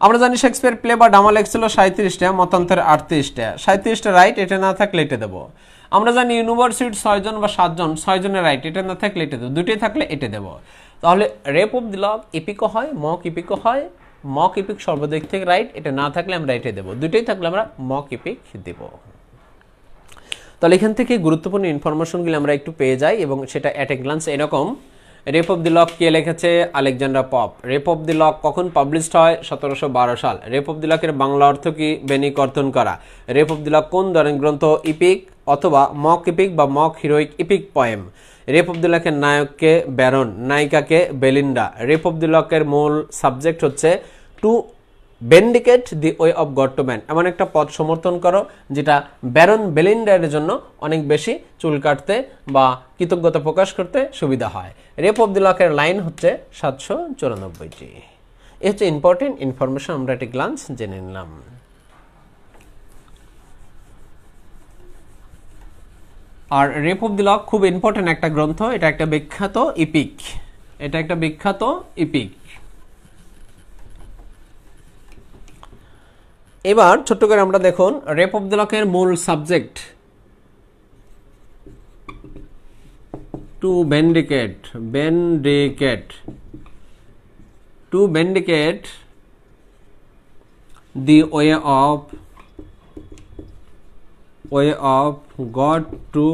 আমরা জানি শেক্সপিয়ার প্লে বা ড্রামা লেখছিল 37টা, মতান্তরে 38টা। 37টা রাইট, এটা না থাকলে এটে দেবো। আমরা জানি ইউনিভার্সিটি 6 জন বা 7 জন, 6 জনের রাইট, এটা না থাকলে এটে দেবো। দুটোই থাকলে এটে দেবো। তাহলে রেপ অফ দি লগ ইপিকও হয়, মক ইপিকও হয়। মক ইপিক সর্বদিক থেকে রাইট, এটা না থাকলে আমরা এটে দেবো। দুটোই থাকলে আমরা মক ইপিক দেব। তাহলে এখান থেকে গুরুত্বপূর্ণ ইনফরমেশনগুলি আমরা একটু পেয়ে যাই এবং সেটা অ্যাট এ গ্লান্স এরকম। রেপ অফ দি লক কে লিখেছে? Alexander Pope. Rape of the lock কখন পাবলিশড হয়? 1712 সাল। রেপ অফ দি লকের বাংলা অর্থ কি? বেনি কর্তন করা। রেপ অফ দি লক কোন ধরনের গ্রন্থ? ইপিক অথবা মক ইপিক বা mock heroic epic poem. Rape of the লকের নায়ককে ব্যারন, নায়িকাকে বেলিন্ডা। রেপ অফ দি লকের মূল সাবজেক্ট হচ্ছে to vindicate the way of God to man, এমন একটা পথ সমর্থন করো যেটা ব্যারন বেলিন্ডার জন্য অনেক বেশি চুল কাটতে বা কৃতজ্ঞতা প্রকাশ করতে সুবিধা হয়। রেপ অফ দি লকের লাইন হচ্ছে 794টি। এ হচ্ছে ইম্পর্টেন্ট ইনফরমেশন, আমরা একটি গ্লান্স জেনে নিলাম। আর রেপ অফ দি লক খুব ইম্পর্টেন্ট একটা গ্রন্থ, এটা একটা বিখ্যাত ইপিক। এটা একটা বিখ্যাত ইপিক। এবার ছোট্ট করে আমরা দেখুন রেপ অফ দি লকের মূল subject to vindicate the way of God to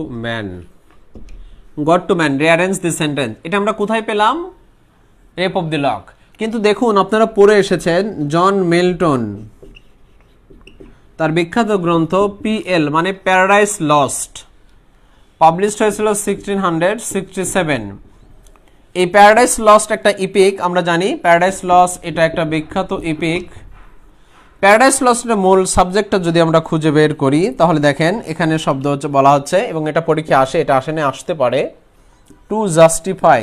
man. Rearrange the sentence, এটা আমরা কোথায় পেলাম? Rape of the lock. কিন্তু দেখুন আপনারা পড়ে এসেছেন জন মিল্টন, তার বিখ্যাত গ্রন্থ পিএল মানে প্যারাডাইস লস্ট, পাবলিশড হয়েছিল 1667। এই প্যারাডাইস লস্ট একটা ইপিক, আমরা জানি প্যারাডাইস লস্ট এটা একটা বিখ্যাত ইপিক। প্যারাডাইস লস্টের মূল সাবজেক্টটা যদি আমরা খুঁজে বের করি তাহলে দেখেন এখানে শব্দ হচ্ছে বলা হচ্ছে এবং এটা পরীক্ষা আসে, এটা আসে না আসতে পারে, two justify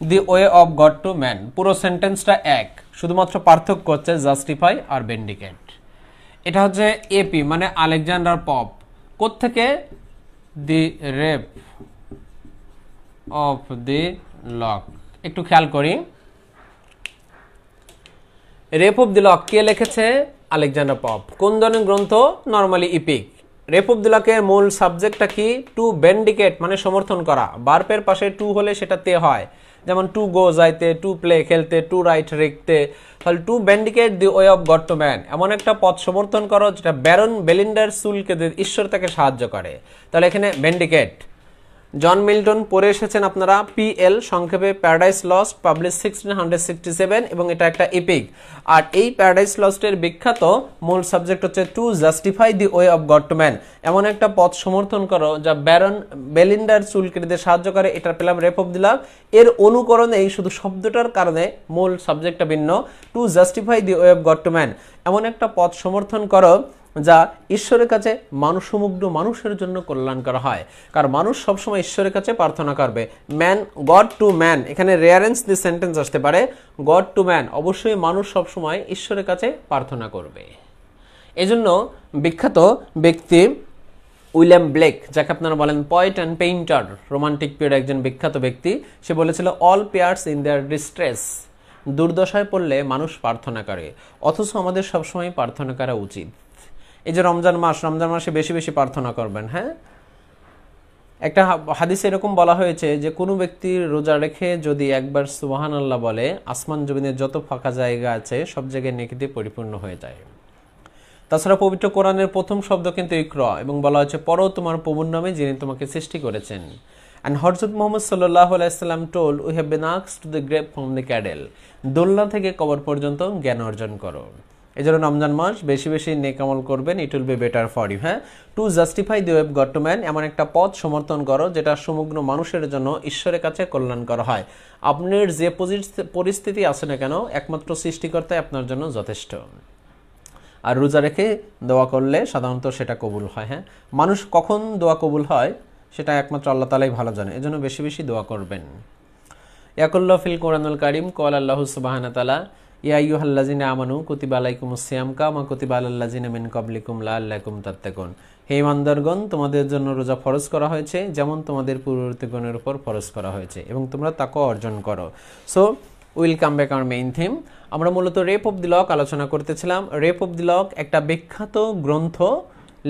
the way of God to man. পুরো সেন্টেন্সটা এক, শুধুমাত্র পার্থক্য হচ্ছে জাস্টিফাই আর ভেন্ডিকেট। এটা হচ্ছে এপি মানে আলেকজান্ডার পপ। কোত্থেকে? দি রেপ অফ দি লক। একটু খেয়াল করি, রেপ অফ দি লক কে লিখেছে? Alexander Pope. কোন ধরনের গ্রন্থ? Normally epic. Rape of the লকের মূল সাবজেক্টটা কি? টু ভেন্ডিকেট মানে সমর্থন করা। বার্বের পাশে টু হলে সেটা তে হয়, যেমন টু গো যাইতে, টু প্লে খেলতে, টু রাইট রেখতে। তাহলে to vindicate the way of God to man, এমন একটা পথ সমর্থন করো যেটা ব্যারন বেলিন্ডার চুলকে ঈশ্বর তাকে সাহায্য করে। তাহলে এখানে ভেন্ডিকেট। জন মিল্টন পড়ে এসেছেন আপনারা, পিএল সংক্ষেপে প্যারাডাইস লস্ট, পাবলিশ 1667 এবং এটা একটা এপিক। আর এই প্যারাডাইস লস্টের বিখ্যাত মূল সাবজেক্ট হচ্ছে two justify the way of God to man, এমন একটা পথ সমর্থন করো যা ব্যারন বেলিন্ডার চুল কেটে সাহায্য করে। এটা পেলাম রেপ অফ দি লক। এর অনুকরণেই শুধু শব্দটার কারণে মূল সাবজেক্টটা ভিন্ন। Two justify the way of God to man, এমন একটা পথ সমর্থন করো যা ঈশ্বরের কাছে সমগ্র মানুষের জন্য কল্যাণ করা হয়, কারণ মানুষ সবসময় ঈশ্বরের কাছে প্রার্থনা করবে। ম্যান, গড টু ম্যান, এখানে রেয়ারেন্স দি সেন্টেন্স আসতে পারে গড টু ম্যান, অবশ্যই মানুষ সবসময় ঈশ্বরের কাছে প্রার্থনা করবে। এজন্য বিখ্যাত ব্যক্তি উইলিয়াম ব্লেক, যাকে আপনারা বলেন poet and painter, romantic period একজন বিখ্যাত ব্যক্তি, সে বলেছিল all prays in their distress, দুর্দশায় পড়লে মানুষ প্রার্থনা করে, অথচ আমাদের সবসময় প্রার্থনা করা উচিত। এই যে রমজান মাসে বেশি বেশি প্রার্থনা করবেন। হ্যাঁ, একটা হাদিসে এরকম বলা হয়েছে যে কোনো ব্যক্তি রোজা রেখে যদি একবার সুবহানাল্লাহ বলে, আসমান জমিনের যত ফাঁকা জায়গা আছে সব জায়গায় নেকিতে পরিপূর্ণ হয়ে যায়। তাছাড়া পবিত্র কোরআনের প্রথম শব্দ কিন্তু ইকরা, এবং বলা হয়েছে পড়ো তোমার প্রভুর নামে যিনি তোমাকে সৃষ্টি করেছেন। And হযরত মুহাম্মদ সাল্লাল্লাহু আলাইহি ওয়াসাল্লাম told we have been asked to the grave from the cradle, দোলনা থেকে কবর পর্যন্ত জ্ঞান অর্জন করো। এই জন্য রমজান মাস বেশি বেশি নেক আমল করবেন, it will be better for you. হ্যাঁ, to justify the way of God to man, এমন একটা পথ সমর্থন করো যেটা সমগ্র মানুষের জন্য ঈশ্বরের কাছে কল্যাণ করা হয়। আপনার যে পরিস্থিতি আছে না কেন, একমাত্র সৃষ্টিকর্তাই আপনার জন্য যথেষ্ট। আর রোজা রেখে দোয়া করলে সাধারণত সেটা কবুল হয়। হ্যাঁ, মানুষ কখন দোয়া কবুল হয় সেটা একমাত্র আল্লাহ তাআলাই ভালো জানে, এজন্য বেশি বেশি দোয়া করবেন। ইয়াকুল্লাহ ফিল কোরআনুল কারীম ক্বাল আল্লাহু সুবহানাহু ওয়া তাআলা ইয়া আইয়ুহাল্লাযিনা আমানু কুতিবা আলাইকুমুস সিয়াম কামা কুতিবা আলাল লাযিনা মিন ক্বাবলিকুম লাআল্লাকুম তাত্তাকুন। হে ইমানদারগণ, তোমাদের জন্য রোজা ফরজ করা হয়েছে যেমন তোমাদের পূর্ববর্তীগণের উপর ফরজ করা হয়েছে এবং তোমরা তাকওয়া অর্জন করো। So will come back our main theme. আমরা মূলত রেপ অফ দি লক আলোচনা করতেছিলাম। রেপ অফ দি লক একটা বিখ্যাত গ্রন্থ,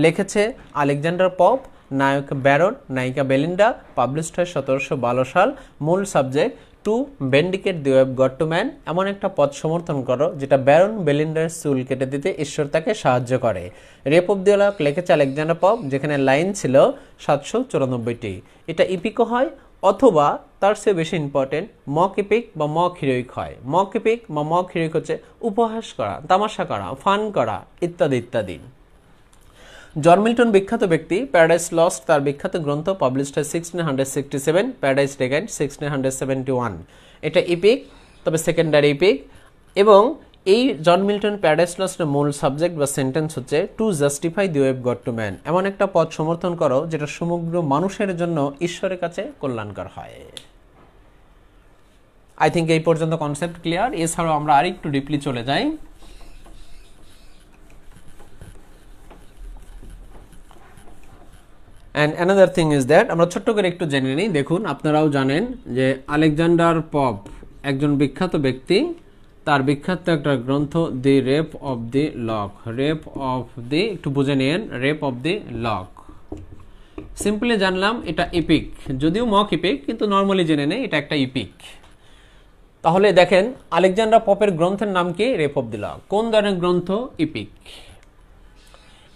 লিখেছে আলেকজান্ডার পপ, নায়ক ব্যারন, নায়িকা বেলিন্ডা, পাবলিশড হয় 1712 সাল। মূল subject to vindicate the way of God to man, এমন একটা পথ সমর্থন করো যেটা ব্যারন বেলিন্ডার চুল কেটে দিতে ঈশ্বর তাকে সাহায্য করে। রেপ অফ দি লক লিখেছে আলেকজান্ডার পপ, যেখানে লাইন ছিল 794টি। এটা ইপিকও হয় অথবা তার চেয়ে বেশি ইম্পর্টেন্ট মক ইপিক বা মক হিরোইক হয়। মক ইপিক বা মক হিরোইক হচ্ছে উপহাস করা, তামাশা করা, ফান করা ইত্যাদি ইত্যাদি। জন মিল্টন বিখ্যাত ব্যক্তি, প্যারাডাইস লস্ট তার বিখ্যাত গ্রন্থ, পাবলিশড হয় 1667, প্যারাডাইস রেগাইন 1671। এটা ইপিক, তবে সেকেন্ডারি ইপিক। এবং এই জন মিল্টন প্যারাডাইস লস্টের মূল সাবজেক্ট বা সেন্টেন্স হচ্ছে two justify the way of God to man, এমন একটা পথ সমর্থন করো যেটা সমগ্র মানুষের জন্য ঈশ্বরের কাছে কল্যাণকর হয়। আই থিঙ্ক এই পর্যন্ত কনসেপ্ট ক্লিয়ার। এছাড়াও আমরা আরেকটু ডিপলি চলে যাই। And another thing is that, আমরা ছোট্ট করে একটু জেনে নিই। দেখুন, আপনারাও জানেন যে আলেকজান্ডার পপ একজন বিখ্যাত ব্যক্তি, তার বিখ্যাত একটা গ্রন্থ the rape of the lock. Rape of the, একটু বুঝে নিন, rape of the lock. Simply জানলাম এটা ইপিক, যদিও মক ইপিক, কিন্তু নর্মালি জেনে নেই এটা একটা ইপিক। তাহলে দেখেন আলেকজান্ডার পপের গ্রন্থের নাম কি? Rape of the lock. কোন ধরনের গ্রন্থ? ইপিক।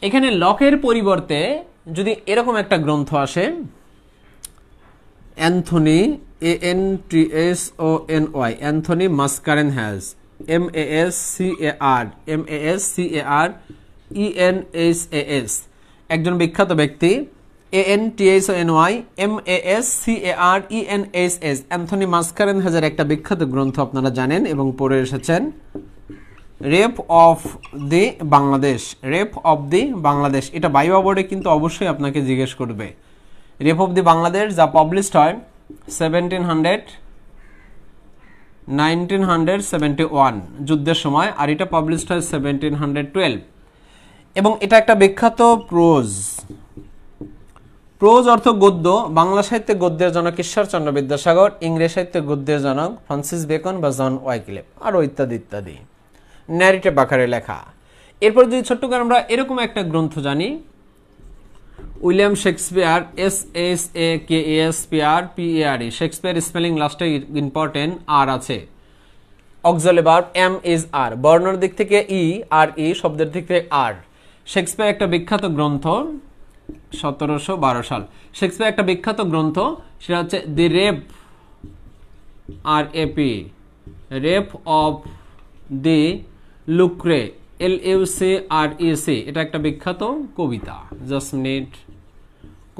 এখানে লকের পরিবর্তে যদি এরকম একটা গ্রন্থ আসে, Anthony ANTHONY, Anthony Mascarenhas, MASCARENHAS, একজন বিখ্যাত ব্যক্তি, ANTHONY MASCARENHAS, অ্যান্থনি মাসকারেনহাসের একটা বিখ্যাত গ্রন্থ আপনারা জানেন এবং পড়ে এসেছেন, rape of the Bangladesh. Rape of the Bangladesh, এটা ভাইভা বোর্ডে কিন্তু অবশ্যই আপনাকে জিজ্ঞেস করবে। রেপ অফ দি বাংলাদেশ, যা পাবলিশড হয় 1971 যুদ্ধের সময়, আর এটা পাবলিশড হয় 1712। এবং এটা একটা বিখ্যাত প্রোজ। প্রোজ অর্থ গদ্য। বাংলা সাহিত্যে গদ্যের জনক ঈশ্বরচন্দ্র বিদ্যাসাগর, ইংরেজি সাহিত্যে গদ্যের জনক ফ্রান্সিস বেকন বা জন ওয়াইক্লিফ, আরও ইত্যাদি ইত্যাদি। ন্যারেটিভ আকারে লেখা। এরপর যদি ছোট্ট করে আমরা এরকম একটা গ্রন্থ জানি, William Shakespeare, SHAKESPEARE, Shakespeare spelling লাস্টে ইম্পর্টেন্ট, আর আছে। অক্সিলারি ভার্ব এম ইজ আর, বর্ণের দিক থেকে ই আর ই, শব্দের দিক থেকে আর। শেক্সপিয়ার একটা বিখ্যাত গ্রন্থ, 1712 সাল। শেক্সপিয়ার একটা বিখ্যাত গ্রন্থ, সেটা হচ্ছে the rape, RAP, rape of the Lucrece, LUCREC। এটা একটা বিখ্যাত কবিতা, জাস্ট মিনিট,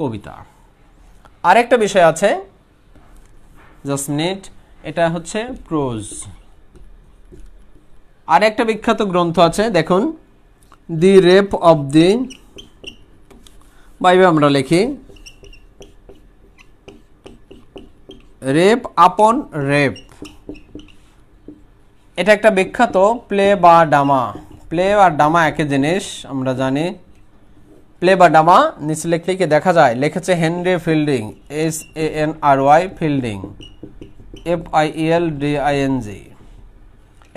কবিতা। আরেকটা বিষয় আছে, জাস্ট মিনিট, এটা হচ্ছে প্রোজ। আরেকটা বিখ্যাত গ্রন্থ আছে, দেখুন, দি রেপ অফ দি, বাইবে আমরা লিখি রেপ আপন রেপ। এটা একটা বিখ্যাত প্লে বা ডামা। প্লে আর ডামা একই জিনিস, আমরা জানি। প্লে বা ডামা নিচে লিখলে দেখা যায়, লিখেছে Henry fielding, SANRY, fielding, FIELDING।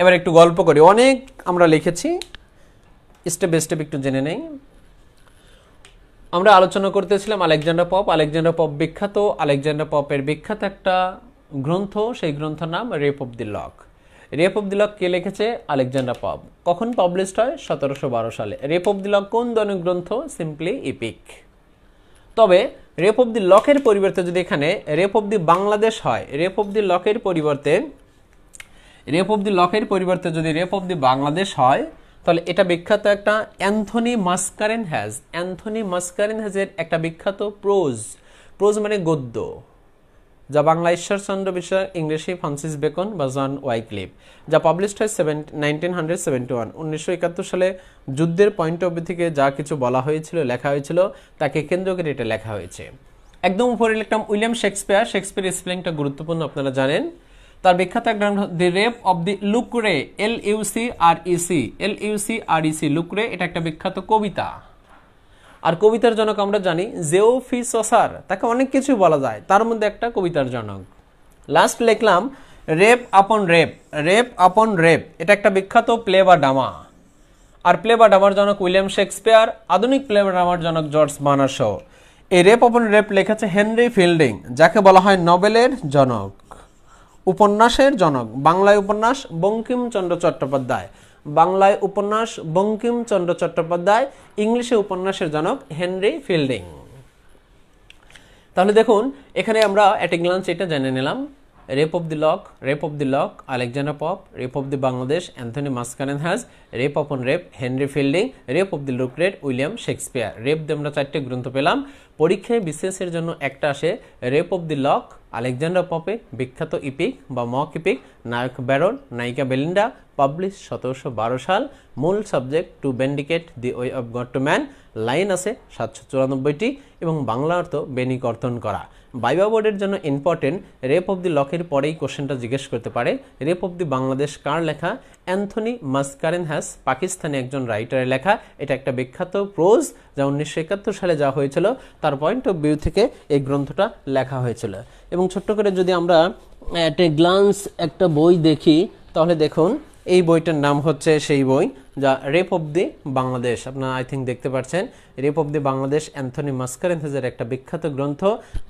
এবার একটু গল্প করি, অনেক আমরা লিখেছি, স্টেপ বাই স্টেপ একটু জেনে নেই। আমরা আলোচনা করতেছিলাম আলেকজান্ডার পপ। আলেকজান্ডার পপ বিখ্যাত। আলেকজান্ডার পপের বিখ্যাত একটা গ্রন্থ, সেই গ্রন্থের নাম rape of the lock. Rape of the lock কে লিখেছে? Alexander pop. কখন পাবলিশড হয়? 1712 সালে। রেপ অফ দি লক কোন ধরনের গ্রন্থ? Simply epic. তবে রেপ অফ দি লকের পরিবর্তে যদি এখানে রেপ অফ দি বাংলাদেশ হয়, রেপ অফ দি লকের পরিবর্তে যদি রেপ অফ দি বাংলাদেশ হয়, তাহলে এটা বিখ্যাত একটা অ্যান্থনি মাসকারেনহাস। অ্যান্থনি মাসকারেনহাসের একটা বিখ্যাত প্রোজ। প্রোজ মানে গদ্য, যা বাংলা ঈশ্বরচন্দ্র বিদ্যাসাগর, ইংরেজি ফ্রান্সিস বেকন বা জন ওয়াইক্লিফ, যা পাবলিশড হয় 1971। 1971 সালে যুদ্ধের পয়েন্ট অফ ভিউ থেকে যা কিছু বলা হয়েছিল, লেখা হয়েছিল, তাকে কেন্দ্র করে এটা লেখা হয়েছে। একদম উপরে লিখলাম উইলিয়াম শেক্সপিয়ার। শেক্সপিয়ার স্পেলিংটা গুরুত্বপূর্ণ, আপনারা জানেন। তার বিখ্যাত এক গ্রন্থ the rape of the লুকরে, LUCREC, লুকরে, এটা একটা বিখ্যাত কবিতা। আর কবিতার জনক আমরা জানি জেওফি সসার, তাকে অনেক কিছু বলা যায়, তার মধ্যে একটা কবিতার জনক। লাস্ট লিখলাম রেপ আপন রেপ, এটা একটা বিখ্যাত প্লে বা ড্রামা। আর প্লে বা ড্রামার জনক উইলিয়াম শেক্সপিয়ার, আধুনিক প্লে বা ড্রামার জনক জর্জ বার্নার্ড শ। এই রেপ আপন রেপ লিখেছে হেনরি ফিল্ডিং, যাকে বলা হয় নোবেলের জনক, উপন্যাসের জনক। বাংলায় উপন্যাস বঙ্কিমচন্দ্র চট্টোপাধ্যায়, ইংলিশে উপন্যাসের জনক হেনরি ফিল্ডিং। তাহলে দেখুন এখানে আমরা এট এ গ্লান্স এটা জেনে নিলাম, rape of the lock Alexander Pope, rape of the Bangladesh Anthony Mascarenhas, rape upon rape Henry Fielding, rape of the Lucrece William Shakespeare. Rape দিয়ে আমরা 4টে গ্রন্থ পেলাম। পরীক্ষায় বিশেষের জন্য একটা আসে rape of the lock Alexander Pope, বিখ্যাত ইপিক বা মক ইপিক, নায়ক ব্যারন, নায়িকা বেলিন্ডা, পাবলিশ 1712 সাল। মূল subject to vindicate the way of God to man, line আছে 794টি এবং বাংলা অর্থ বেনি কর্তন করা। ভাইভা বোর্ডের জন্য ইম্পর্টেন্ট, রেপ অফ দি লকের পরেই কোশ্চেনটা জিজ্ঞেস করতে পারে রেপ অফ দি বাংলাদেশ কার লেখা? অ্যান্থনি মাসকারেনহাস, পাকিস্তানি একজন রাইটারের লেখা। এটা একটা বিখ্যাত প্রোজ যা 1971 সালে যা হয়েছিল, তার পয়েন্ট অফ ভিউ থেকে এই গ্রন্থটা লেখা হয়েছিল। এবং ছোট্ট করে যদি আমরা এট এ গ্লান্স একটা বই দেখি তাহলে দেখুন এই বইটার নাম হচ্ছে সেই বই যা রেপ অফ দি বাংলাদেশ। আপনারা আই থিঙ্ক দেখতে পাচ্ছেন rape of the Bangladesh Anthony মাসকারেনহাসের একটা বিখ্যাত গ্রন্থ।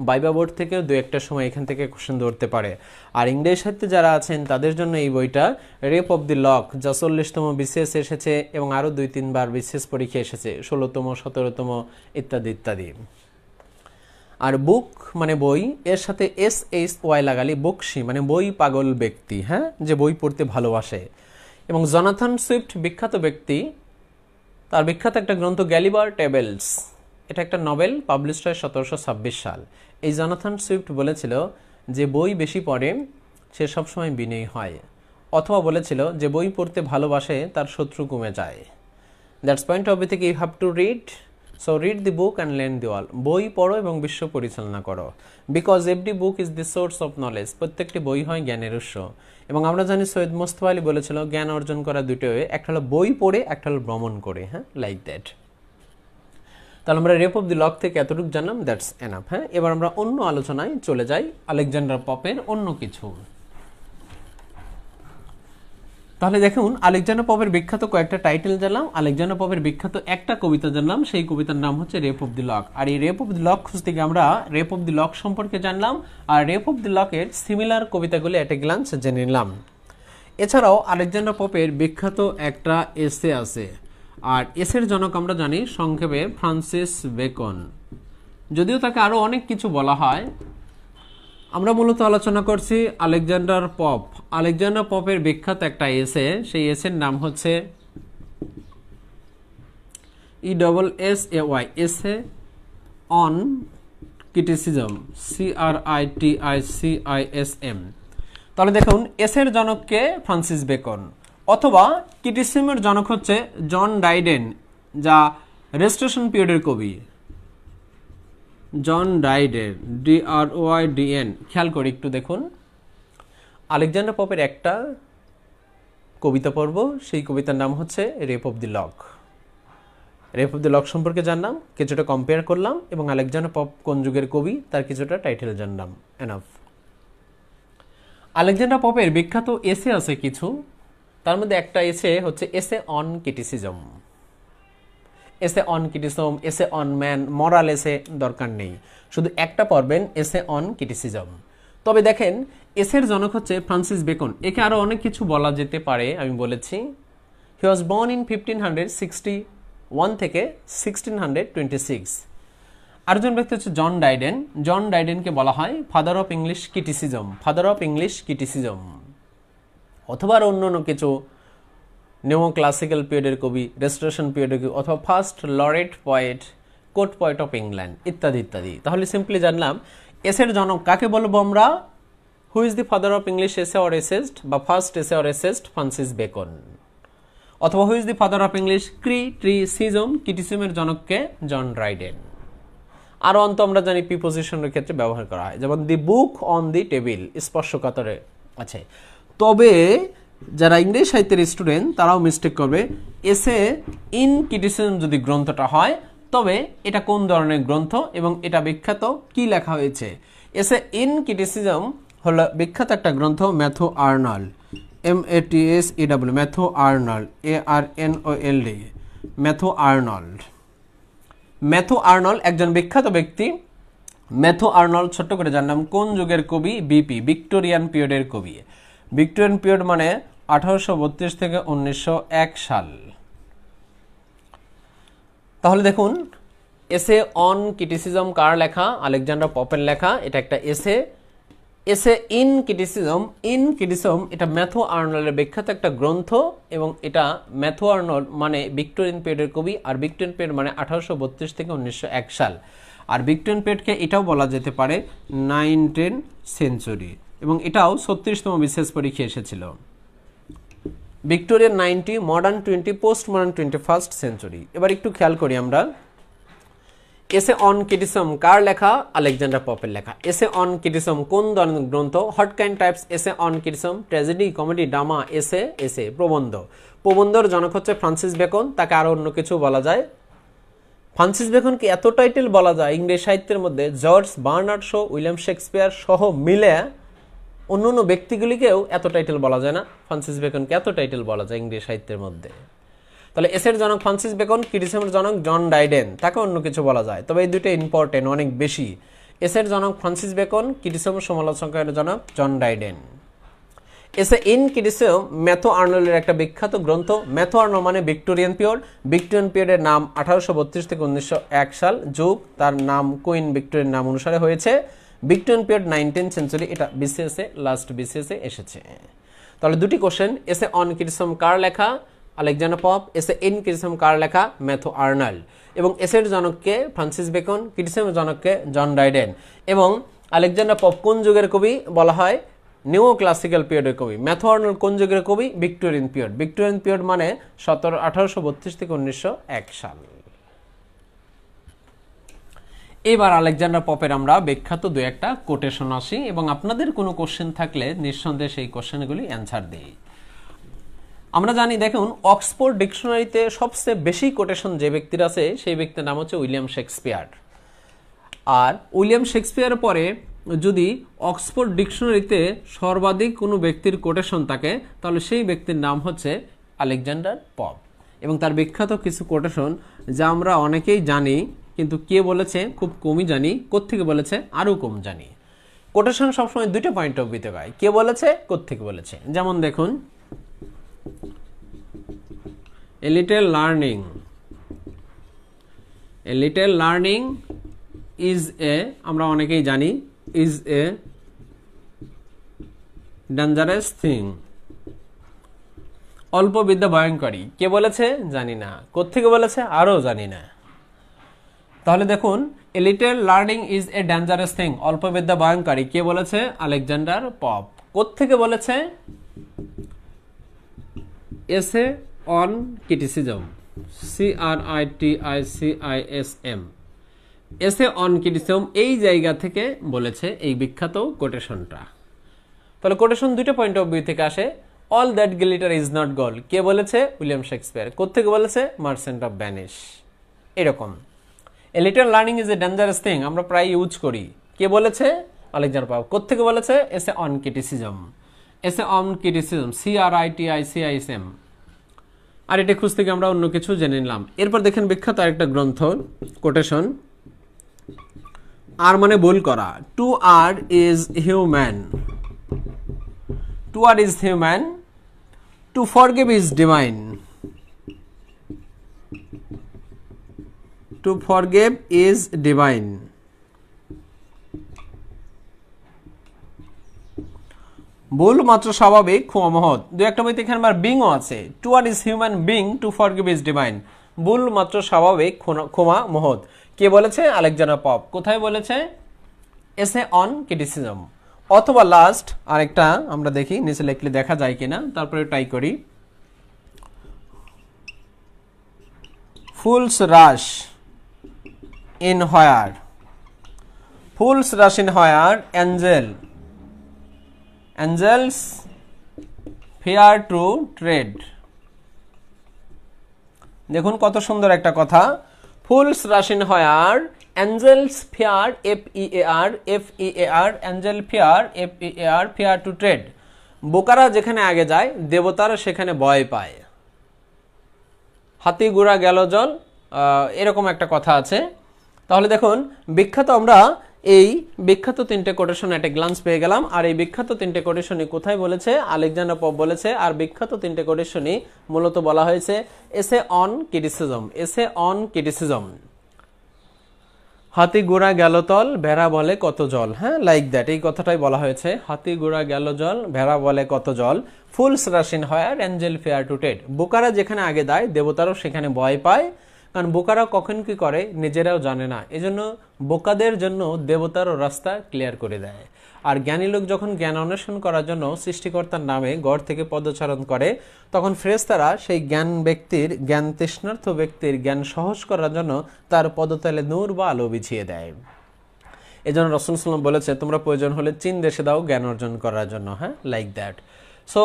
ভাইভা বোর্ড থেকে দু একটা সময় এখান থেকে কোশ্চেন ধরতে পারে। আর ইংরেজি সাহিত্যে যারা আছেন তাদের জন্য এই বইটা রেপ অফ দি লক, যা 40তম বিসিএস এসেছে এবং আরও 2-3 বার বিসিএস পরীক্ষা এসেছে, 16তম 17তম ইত্যাদি ইত্যাদি। আর বুক মানে বই, এর সাথে SHY লাগালি বুকসি মানে বই পাগল ব্যক্তি, হ্যাঁ, যে বই পড়তে ভালোবাসে। এবং জনাথন সুইফট বিখ্যাত ব্যক্তি, তার বিখ্যাত একটা গ্রন্থ গ্যালিবার টেবলস, এটা একটা নভেল, পাবলিশড হয় 1726 সাল। এই জনাথন সুইফট বলেছিল যে বই বেশি পড়ে সে সবসময় বিনয়ী হয়, অথবা বলেছিল যে বই পড়তে ভালোবাসে তার শত্রু কমে যায়। দ্যাটস পয়েন্ট অফ ভিউ থেকে you have to read, so read the book and learn the all. বই পড়ো এবং বিশ্ব পরিচালনা করো, because every book is the source of knowledge. প্রত্যেকটি বই হয় জ্ঞানের উৎস। এবং আমরা জানি সৈয়দ মোস্তফা আলী বলেছিল জ্ঞান অর্জন করা দুটো ওয়ে, একটা হলো বই পড়ে, একটা হলো ভ্রমণ করে, হ্যাঁ, লাইক দ্যাট। তাহলে আমরা রেপ অফ দি লক থেকে এতটুকু জানলাম, দ্যাটস এনাফ। হ্যাঁ, এবার আমরা অন্য আলোচনায় চলে যাই, আলেকজান্ডার পপের অন্য কিছু। তাহলে দেখুন আলেকজান্ডার পপের বিখ্যাত কয়েকটা টাইটেল জানলাম, আলেকজান্ডার পপের বিখ্যাত একটা কবিতা জানলাম, সেই কবিতার নাম হচ্ছে রেপ অফ দি লক। আর এই রেপ অফ দি লক খুঁজতে গিয়ে আমরা রেপ অফ দি লক সম্পর্কে জানলাম, আর রেপ অফ দি লকের সিমিলার কবিতাগুলি এট এ গ্লান্স জেনে নিলাম। এছাড়াও আলেকজান্ডার পপের বিখ্যাত একটা এসে আছে, আর এসের জনক আমরা জানি সংক্ষেপে ফ্রান্সিস বেকন, যদিও তাকে আরও অনেক কিছু বলা হয়। আমরা মূলত আলোচনা করছি আলেকজান্ডার পপ। আলেকজান্ডার পপের বিখ্যাত একটা এসে, সেই এসের নাম হচ্ছে ESSAY, এসে অন ক্রিটিসিজম, CRITICISM। তাহলে দেখুন এসের জনককে ফ্রান্সিস বেকন, অথবা ক্রিটিসিজমের জনক হচ্ছে জন ডাইডেন, যা রেস্টোরেশন পিরিয়ডের কবি। জন ডাইডেন, DROYDEN। খেয়াল করি একটু দেখুন, আলেকজান্ডার পপের একটা কবিতা পড়ব, সেই কবিতার নাম হচ্ছে rape of the lock. Rape of the lock সম্পর্কে জানলাম, কিছুটা কম্পেয়ার করলাম, এবং আলেকজান্ডার পপ কোন যুগের কবি তার কিছুটা টাইটেল জানলাম, এনাফ। আলেকজান্ডার পপের বিখ্যাত এসে আছে কিছু, তার মধ্যে একটা এসে হচ্ছে essay on criticism. Essay on criticism, essay on man, moral essay দরকার নেই, শুধু একটা পড়বেন এসে অন ক্রিটিসিজম। তবে দেখেন এসের জনক হচ্ছে ফ্রান্সিস বেকন, একে আরো অনেক কিছু বলা যেতে পারে, আমি বলেছি। হি ওয়াজ বর্ন ইন 1561 থেকে 1626। আরেকজন ব্যক্তি হচ্ছে জন ডাইডেন। জন ডাইডেনকে বলা হয় ফাদার অফ ইংলিশ ক্রিটিসিজম, অথবা অন্য কিছু নিও ক্লাসিক্যাল পিরিয়ডের কবি, রেস্টোরেশন পিরিয়ডের কবি, অথবা first laureate poet, court poet of England, ইত্যাদি ইত্যাদি। তাহলে সিম্পলি জানলাম এসের জনক কাকে বলবো আমরা, who is the father of English essay or essayist, বা first essay or essayist Francis Bacon, অথবা who is the father of English ক্রিটিসিজমের জনককে জন ডাইডেন। আর অন্ত আমরা জানি প্রিপোজিশনের ক্ষেত্রে ব্যবহার করা হয়, যেমন দি বুক অন দি টেবিল, স্পর্শকাতরে আচ্ছা, তবে যারা ইংরেজি সাহিত্যের স্টুডেন্ট তারাও মিস্টেক করবে। এসে ইন ক্রিটিসিজম যদি গ্রন্থটা হয় তবে এটা কোন ধরনের গ্রন্থ এবং এটা বিখ্যাত কি লেখা হয়েছে। এসে ইন ক্রিটিসিজম হলো বিখ্যাত একটা গ্রন্থ, Matthew Arnold, MATHEW, Matthew Arnold, ARNOLD, Matthew Arnold. Matthew Arnold একজন বিখ্যাত ব্যক্তি। ম্যাথু আর্নল্ড ছোট্ট করে জানলাম কোন যুগের কবি, বিপি, ভিক্টোরিয়ান পিরিয়ডের কবি। ভিক্টোরিয়ান পিরিয়ড মানে 1832 থেকে 1901 সাল। তাহলে দেখুন, এসে অন ক্রিটিসিজম কার লেখা? আলেকজান্ডার পপের লেখা। এটা একটা এসে। এসে ইন ক্রিটিসিজম, ইন ক্রিটিসিজম এটা ম্যাথু আর্নল্ডের বিখ্যাত একটা গ্রন্থ এবং এটা ম্যাথু আর্নল্ড মানে ভিক্টোরিয়ান পিরিয়ডের কবি, আর ভিক্টোরিয়ান পিরিয়ড মানে 1832 থেকে 1901 সাল। আর ভিক্টোরিয়ান পিরিয়ডকে এটাও বলা যেতে পারে 19th সেঞ্চুরি, এবং এটাও 36তম বিসিএস পরীক্ষায় এসেছিল। Victorian 90, modern 20, post modern 21st century. এবার একটু খেয়াল করি আমরা, এসে অন ক্রিটিসিজম কার লেখা? আলেকজান্ডার পপের লেখা। এসে অন ক্রিটিসিজম কোন ধরনের গ্রন্থ? হোয়াট কাইন্ড টাইপস এসে on criticism? Tragedy, comedy, drama, এসে, এসে, প্রবন্ধ। প্রবন্ধের জনক হচ্ছে ফ্রান্সিস বেকন, তাকে আরো অন্য কিছু বলা যায়। ফ্রান্সিস বেকনকে এত টাইটেল বলা যায় ইংরেজি সাহিত্যের মধ্যে, George Bernard Shaw, William Shakespeare সহ মিলে অন্য অন্য ব্যক্তিগুলিকেও এত টাইটেল বলা যায় না, ফ্রান্সিস বেকনকে এত টাইটেল বলা যায় ইংরেজি সাহিত্যের মধ্যে। তাহলে এসের জনক ফ্রান্সিস বেকন, ক্রিটিসিজমের জনক জন ডাইডেন, তাকে অন্য কিছু বলা যায়, তবে এই দুটো ইম্পর্টেন্ট অনেক বেশি। এসের জনক ফ্রান্সিস বেকন, ক্রিটিসিজমের সমালোচকের জনক জন ডাইডেন। এসে ইন ক্রিটিসিজম ম্যাথু আর্নল্ডের একটা বিখ্যাত গ্রন্থ। ম্যাথু আর্নল্ড মানে ভিক্টোরিয়ান পিরিয়ড। ভিক্টোরিয়ান পিরিয়ডের নাম 1832 থেকে 1901 সাল, যুগ তার নাম কুইন ভিক্টোরিয়ার নাম অনুসারে হয়েছে। ভিক্টোরিয়ান পিরিয়ড 19th সেঞ্চুরি, এটা বিসিএসে লাস্ট বিসিএসে এসেছে। তাহলে দুটি কোশ্চেন, এসে অন ক্রিটিসিজম কার লেখা? Alexander Pope. এসে ইন ক্রিটিসিজম কার লেখা? Matthew Arnold. এবং এসের জনককে ফ্রান্সিস বেকন, ক্রিটিসিজমের জনককে জন ডাইডেন। এবং আলেকজান্ডার পপ কোন যুগের কবি বলা হয়? নিও ক্লাসিক্যাল পিরিয়ডের কবি। ম্যাথু আর্নল্ড কোন যুগের কবি? Victorian period. ভিক্টোরিয়ান পিরিয়ড মানে 1832 থেকে 1901 সাল। এবার আলেকজান্ডার পপের আমরা বিখ্যাত দু একটা কোটেশন আসি এবং আপনাদের কোনো কোশ্চেন থাকলে নিঃসন্দেহে সেই কোশ্চেনগুলি অ্যান্সার দিই। আমরা জানি, দেখুন, অক্সফোর্ড ডিকশনারিতে সবচেয়ে বেশি কোটেশন যে ব্যক্তির আছে সেই ব্যক্তির নাম হচ্ছে উইলিয়াম শেক্সপিয়ার। আর উইলিয়াম শেক্সপিয়ারের পরে যদি অক্সফোর্ড ডিকশনারিতে সর্বাধিক কোনো ব্যক্তির কোটেশন থাকে তাহলে সেই ব্যক্তির নাম হচ্ছে আলেকজান্ডার পপ। এবং তার বিখ্যাত কিছু কোটেশন যা আমরা অনেকেই জানি, কিন্তু কে বলেছে খুব কমই জানি, কোত্থেকে বলেছে আরও কম জানি। কোটেশন সবসময় দুটো পয়েন্ট অফ ভিউতে হয়, কে বলেছে, কোত্থেকে বলেছে। যেমন দেখুন, A little learning is a, আমরা অনেকেই জানি, is a dangerous thing। অল্প বিদ্যা ভয়ঙ্করী, কে বলেছে, জানি না, কোত্থেকে বলেছে, আরও জানি না। তাহলে দেখুন, a little learning is a dangerous thing, অল্প বিদ্যা ভয়ঙ্করী, কে বলেছে, আলেকজান্ডার পপ। কোত্থেকে বলেছে? এসে অন ক্রিটিসিজম, CRITICISM, এসে অন ক্রিটিসিজম, এই জায়গা থেকে বলেছে এই বিখ্যাত কোটেশনটা। তাহলে কোটেশন দুটো পয়েন্ট অফ ভিউ থেকে আসে। All that glitter is not gold, কে বলেছে, উইলিয়াম শেক্সপিয়ার। কোত্থেকে বলেছে, মার্চেন্ট অফ ভেনিস। এরকম a little learning is a dangerous thing আমরা প্রায় ইউজ করি, কে বলেছে, আলেকজান্ডার পপ। কোত্থেকে বলেছে, এসে on criticism, essay on criticism, CRITICISM। আর এটা খুঁজ থেকে আমরা অন্য কিছু জেনে নিলাম। এরপর দেখেন বিখ্যাত আরেকটা গ্রন্থ কোটেশন, আর মানে ভুল করা। To err is human, to err is human, to forgive is divine, to forgive is divine. ভুল মাত্র স্বাভাবিক, ক্ষমা মহৎ। দু একটা বইতে এখানে আবার বিংও আছে। To err is human being, to forgive is divine. ভুল মাত্র স্বাভাবিক, ক্ষমা মহৎ। কে বলেছে, আলেকজান্ডার পপ। কোথায় বলেছে, এসে অন ক্রিটিসিজম। অথবা লাস্ট আরেকটা আমরা দেখি, নিচে লিখলে দেখা যায় কিনা, তারপরে ট্রাই করি। Fools rush in where, fools rush in where, angel angels fear to tread. দেখুন কত সুন্দর একটা কথা, fools rush in where angels fear FEAR angel fear FEAR fear to tread. বোকারা যেখানে আগে যায় দেবতারা সেখানে ভয় পায়। হাতি ঘোড়া গেল জল, এরকম একটা কথা আছে। তাহলে দেখুন বিখ্যাত, আমরা এই বিখ্যাত তিনটে কোটেশন একটা গ্লান্স পেয়ে গেলাম। আর এই বিখ্যাত তিনটে কোটেশনই কোথায় বলেছে? আলেকজান্ডার পপ বলেছে। আর বিখ্যাত তিনটে কোটেশনই মূলত বলা হয়েছে এসে অন ক্রিটিসিজম। হাতি ঘোড়া গেল তল, ভেড়া বলে কত জল। হ্যাঁ, লাইক দ্যাট, এই কথাটাই বলা হয়েছে। হাতি ঘোড়া গেল জল, ভেড়া বলে কত জল। ফুলস রাশিন হয়ার অ্যাঞ্জেল ফেয়ার টু ট্রেড। বোকারা যেখানে আগে দেয় দেবতারাও সেখানে ভয় পায়, কারণ বোকারা কখন কি করে নিজেরাও জানে না। এজন্য বোকাদের জন্য দেবতারও রাস্তা ক্লিয়ার করে দেয়। আর জ্ঞানী লোক যখন জ্ঞান অন্বেষণ করার জন্য সৃষ্টিকর্তার নামে গড় থেকে পদচারণ করে, তখন ফেরেশতারা সেই জ্ঞান তৃষ্ণার্থ ব্যক্তির জ্ঞান সহজ করার জন্য তার পদতলে নূর বা আলো বিছিয়ে দেয়। এজন্য রাসূল সাল্লাল্লাহু আলাইহি ওয়াসাল্লাম বলেছে তোমরা প্রয়োজন হলে চীন দেশে দাও জ্ঞান অর্জন করার জন্য। হ্যাঁ, লাইক দ্যাট। সো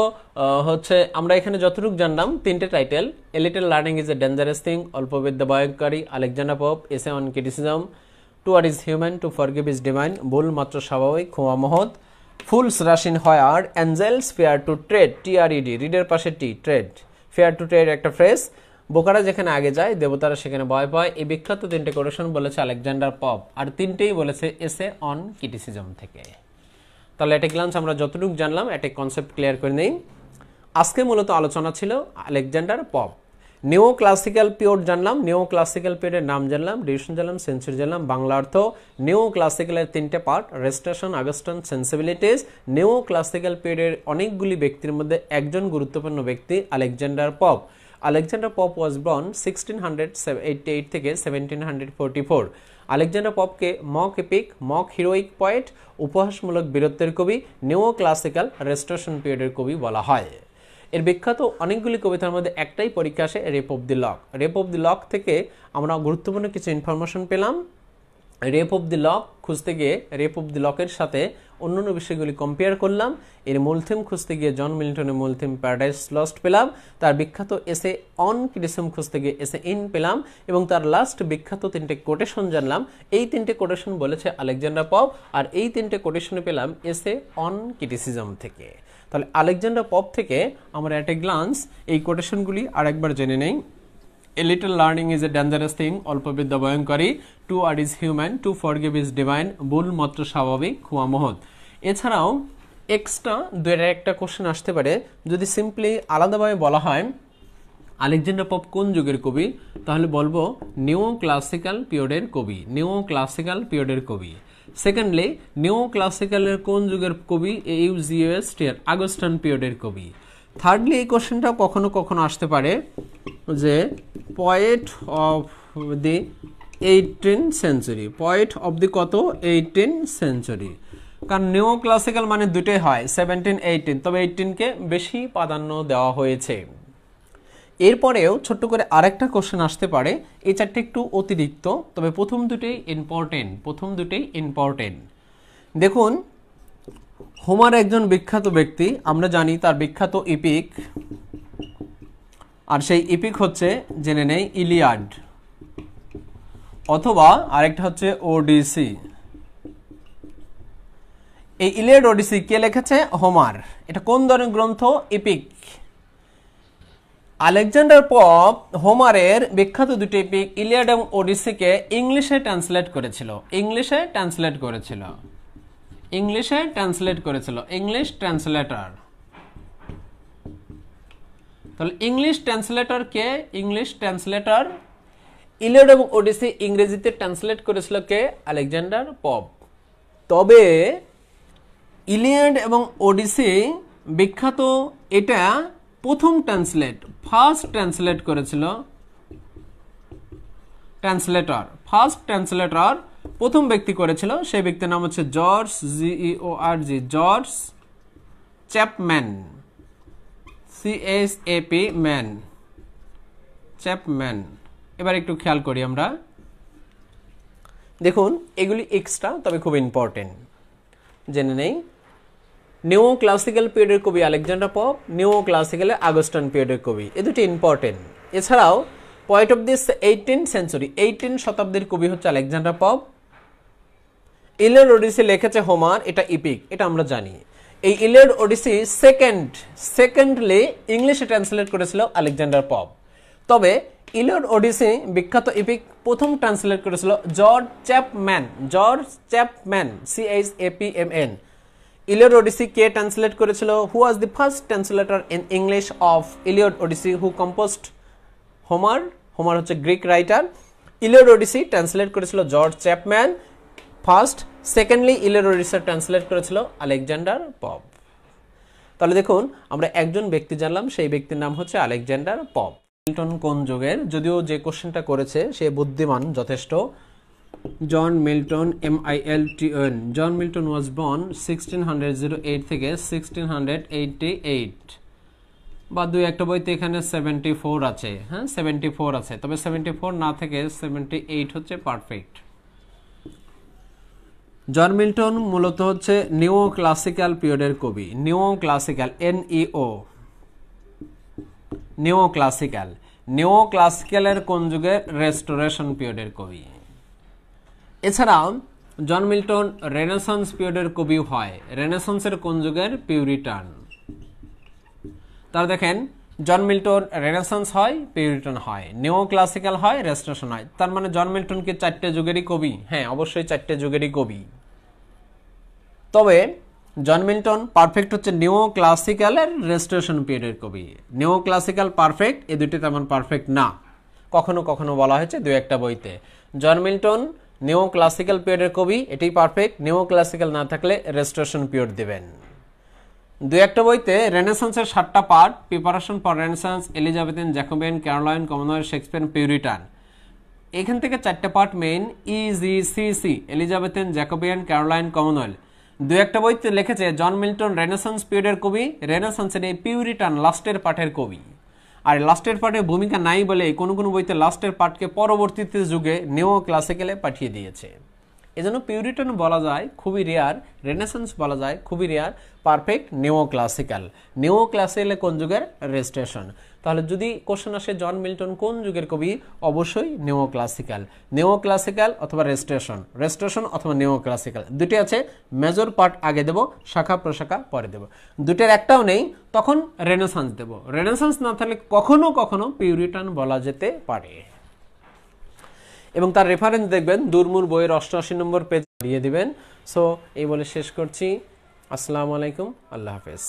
হচ্ছে আমরা এখানে যতটুকু জানলাম তিনটে title, a little learning is a dangerous thing, অল্প বিদ্যা ভয়ঙ্করী, Alexander Pope, essay on criticism, to err is human, to forgive is divine, ভুল মাত্র স্বাভাবিক, ক্ষমা মহৎ, fools rush in where angels fear to tread, TRED, রিডের পাশে T, tread, fear to tread একটা ফ্রেজ। বোকারা যেখানে আগে যায় দেবতারা সেখানে ভয় পায়। এই বিখ্যাত তিনটে কোটেশন বলেছে আলেকজান্ডার পপ, আর তিনটেই বলেছে এসে অন ক্রিটিসিজম থেকে। তাহলে একটা গ্লান্স আমরা যতটুকু জানলাম একটা কনসেপ্ট ক্লিয়ার করে নেই। আজকে মূলত আলোচনা ছিল আলেকজান্ডার পপ। নিও ক্লাসিক্যাল পিরিয়ড জানলাম, নিও ক্লাসিক্যাল পিরিয়ডের নাম জানলাম, ডিউরেশন জানলাম, সেঞ্চুরি জানলাম, বাংলা অর্থ। নিও ক্লাসিক্যালের তিনটে পার্ট, রেস্টেশন, আগস্টন, সেন্সিবিলিটিস। নিও ক্লাসিক্যাল পিরিয়ডের অনেকগুলি ব্যক্তির মধ্যে একজন গুরুত্বপূর্ণ ব্যক্তি Alexander Pope. Alexander Pope was born 1688 থেকে 1744। আলেকজান্ডার পপকে mock epic, mock heroic poet, উপহাসমূলক বীরত্বের কবি, নিও ক্লাসিক্যাল রেস্টোরেশন পিরিয়ডের কবি বলা হয়। এর বিখ্যাত অনেকগুলি কবিতার মধ্যে একটাই পরীক্ষা আসে, rape of the lock. Rape of the lock থেকে আমরা গুরুত্বপূর্ণ কিছু ইনফরমেশন পেলাম। রেপ অফ দি লক খুঁজতে গিয়ে রেপ অফ দি লকের সাথে অন্যান্য বিষয়গুলি কম্পেয়ার করলাম। এর মূল থিম খুঁজতে গিয়ে জন মিল্টনের মূল থিম প্যারাডাইস লস্ট পেলাম। তার বিখ্যাত এসে অন ক্রিটিসিজম খুঁজতে গিয়ে এসে ইন পেলাম, এবং তার লাস্ট বিখ্যাত তিনটে কোটেশন জানলাম। এই তিনটে কোটেশন বলেছে আলেকজান্ডার পপ, আর এই তিনটে কোটেশনে পেলাম এসে অন ক্রিটিসিজম থেকে। তাহলে আলেকজান্ডার পপ থেকে আমরা এট এ গ্লান্স এই কোটেশনগুলি আরেকবার জেনে নেই। A little learning is a dangerous thing, অল্প বিদ্যা ভয়ঙ্করী, to err is human, to forgive is divine, ভুল মাত্র স্বাভাবিক, ক্ষমা মহৎ। এছাড়াও এক্সট্রা দুইটা একটা কোশ্চেন আসতে পারে, যদি সিম্পলি আলাদাভাবে বলা হয় আলেকজান্ডার পপ কোন যুগের কবি, তাহলে বলবো নিও ক্লাসিক্যাল পিরিয়ডের কবি, নিও ক্লাসিক্যাল পিরিয়ডের কবি। সেকেন্ডলি নিও ক্লাসিক্যালের কোন যুগের কবি, AUGUST আগস্টান পিরিয়ডের কবি। থার্ডলি এই কোশ্চেনটা কখনো কখনো আসতে পারে যে poet of the 18th century, poet of দি কত 18th সেঞ্চুরি, কারণ নিও ক্লাসিক্যাল মানে দুটোই হয় 17, 18, তবে 18কে বেশি প্রাধান্য দেওয়া হয়েছে। এরপরেও ছোট্ট করে আরেকটা কোশ্চেন আসতে পারে, এই চারটে একটু অতিরিক্ত, তবে প্রথম দুটোই ইম্পর্টেন্ট। দেখুন হোমার একজন বিখ্যাত ব্যক্তি, আমরা জানি তার বিখ্যাত ইপিক, আর সেই ইপিক হচ্ছে জেনে নেই ইলিয়াড, অথবা আরেকটা হচ্ছে ওডিসি। এই ইলিয়াড ওডিসি কে লিখেছে? হোমার। এটা কোন ধরনের গ্রন্থ? ইপিক। আলেকজান্ডার পপ হোমারের বিখ্যাত দুটি এপিক ইলিয়াড এবং ওডিসিকে ইংলিশে ট্রান্সলেট করেছিল, ইংলিশ ট্রান্সলেটর। তাহলে ইংলিশ ট্রান্সলেটর কে? English translator. ইলিয়াড এবং ওডিসি ইংরেজিতে ট্রান্সলেট করেছিল কে? Alexander Pope. তবে ইলিয়াড এবং ওডিসি বিখ্যাত, এটা ফার্স্ট ট্রান্সলেট করেছিল ফার্স্ট ট্রান্সলেটর প্রথম ব্যক্তি করেছিল, সেই ব্যক্তির নাম হচ্ছে জর্জ, জর্জ চ্যাপম্যান, চ্যাপম্যান। এবার একটু খেয়াল করি আমরা, দেখুন এগুলি এক্সট্রা তবে খুব ইম্পর্টেন্ট, জেনে নেই। নিও ক্লাসিক্যাল পিরিয়ডের কবি আলেকজান্ডার পপ, নিও ক্লাসিক্যালে আগস্টান পিরিয়ডের কবি, এ দুটি ইম্পর্টেন্ট। এছাড়াও poet of this 18th century, 18 শতাব্দীর কবি হচ্ছে আলেকজান্ডার পপ। ইলিয়াড ওডিসি লিখেছে হোমার, এটা ইপিক, এটা আমরা জানি। এই ইলিয়াড ওডিসি সেকেন্ডলি ইংলিশে ট্রান্সলেট করেছিল আলেকজান্ডার পপ। তবে ইলিয়াড ওডিসি বিখ্যাত ইপিক প্রথম ট্রান্সলেট করেছিল George Chapman, CHAPMN। Iliad Odyssey কে ট্রান্সলেট করেছিল? Who was the first translator in English of Iliad Odyssey who composed Homer? Homer হচ্ছে Greek writer. Iliad Odyssey translate করেছিল George Chapman first, secondly Iliad Odyssey translate করেছিল আলেকজান্ডার পপ। তাহলে দেখুন আমরা একজন ব্যক্তি জানলাম, সেই ব্যক্তির নাম হচ্ছে আলেকজান্ডার পপ। মিল্টন কোন যুগের? যদিও যে কোশ্চেনটা করেছে সে বুদ্ধিমান যথেষ্ট। John Milton, MILTON, John Milton was born 1608 থেকে 1688, বা দুই একটা বইতে এখানে 74 আছে, হ্যাঁ 74 আছে, তবে 74 না থেকে 78 হচ্ছে পারফেক্ট। জন মিল্টন মূলত হচ্ছে নিও ক্লাসিক্যাল পিরিয়ডের কবি। নিও ক্লাসিক্যাল, NEO, নিও ক্লাসিক্যাল। নিও ক্লাসিক্যালের কোন যুগের? রেস্টোরেশন পিরিয়ডের কবি। এছাড়াও জন মিল্টন রেনেসান্স পিরিয়ডের কবি হয়। রেনেসান্সের কোন যুগের? পিউরিটান। তাহলে দেখেন জন মিল্টন রেনেসান্স হয়, পিউরিটান হয়, নিও ক্লাসিক্যাল হয়, রেস্টোরেশন হয়। তার মানে জন মিল্টন কি 4টে যুগেরই কবি? হ্যাঁ অবশ্যই 4টে যুগেরই কবি। তবে জন মিল্টন পারফেক্ট হচ্ছে নিও ক্লাসিক্যালের রেস্টোরেশন পিরিয়ডের কবি। নিও ক্লাসিক্যাল পারফেক্ট, এই দুটি তেমন পারফেক্ট না। কখনো কখনো বলা হয়েছে দুই একটা বইতে। জন মিল্টন নিও ক্লাসিক্যাল পিরিয়ডের কবি, এটাই পারফেক্ট। নিও ক্লাসিক্যাল না থাকলে রেস্টোরেশন পিরিয়ড দেবেন। দুই একটা বইতে রেনেসান্সের 7টা part, preparation for Renaissance, Elizabethan, Jacobean, Caroline, Commonwealth, Shakespeare, Puritan. এখান থেকে 4টে part main, EGCC, Elizabethan, Jacobean, Caroline, Commonwealth. দুই একটা বইতে লিখেছে জন মিল্টন রেনেসান্স পিরিয়ডের কবি, রেনেসান্সের এই পিউরিটান লাস্টের পার্টের কবি। আর লাস্টের পার্টে ভূমিকা নাই বলে কোনো কোনো বইতে লাস্টের পার্টকে পরবর্তীতে যুগে নিও ক্লাসিক্যালে পাঠিয়ে দিয়েছে। এজন্য পিউরিটান বলা যায় খুবই রেয়ার, রেনেসান্স বলা যায় খুবই রেয়ার, পারফেক্ট নিও ক্লাসিক্যাল। নিও ক্লাসিক্যালে কোন যুগের? রেস্টোরেশন। তাহলে যদি কোশ্চেন আসে জন মিল্টন কোন যুগের কবি, অবশ্যই নিও ক্লাসিক্যাল। নিও ক্লাসিক্যাল অথবা রেস্টোরেশন, রেস্টোরেশন অথবা নিও ক্লাসিক্যাল, দুটি আছে। মেজর পার্ট আগে দেব, শাখা প্রশাখা পরে দেব। দুটের একটাও নেই তখন রেনেসান্স দেব। রেনেসান্স না থাকলে কখনো কখনো পিউরিটান বলা যেতে পারে। এবং তার রেফারেন্স দেখবেন দুর্মুর বইয়ের 88 নম্বর পেজ দিয়ে দিবেন। সো এই বলে শেষ করছি। আসসালামু আলাইকুম, আল্লাহ হাফেজ।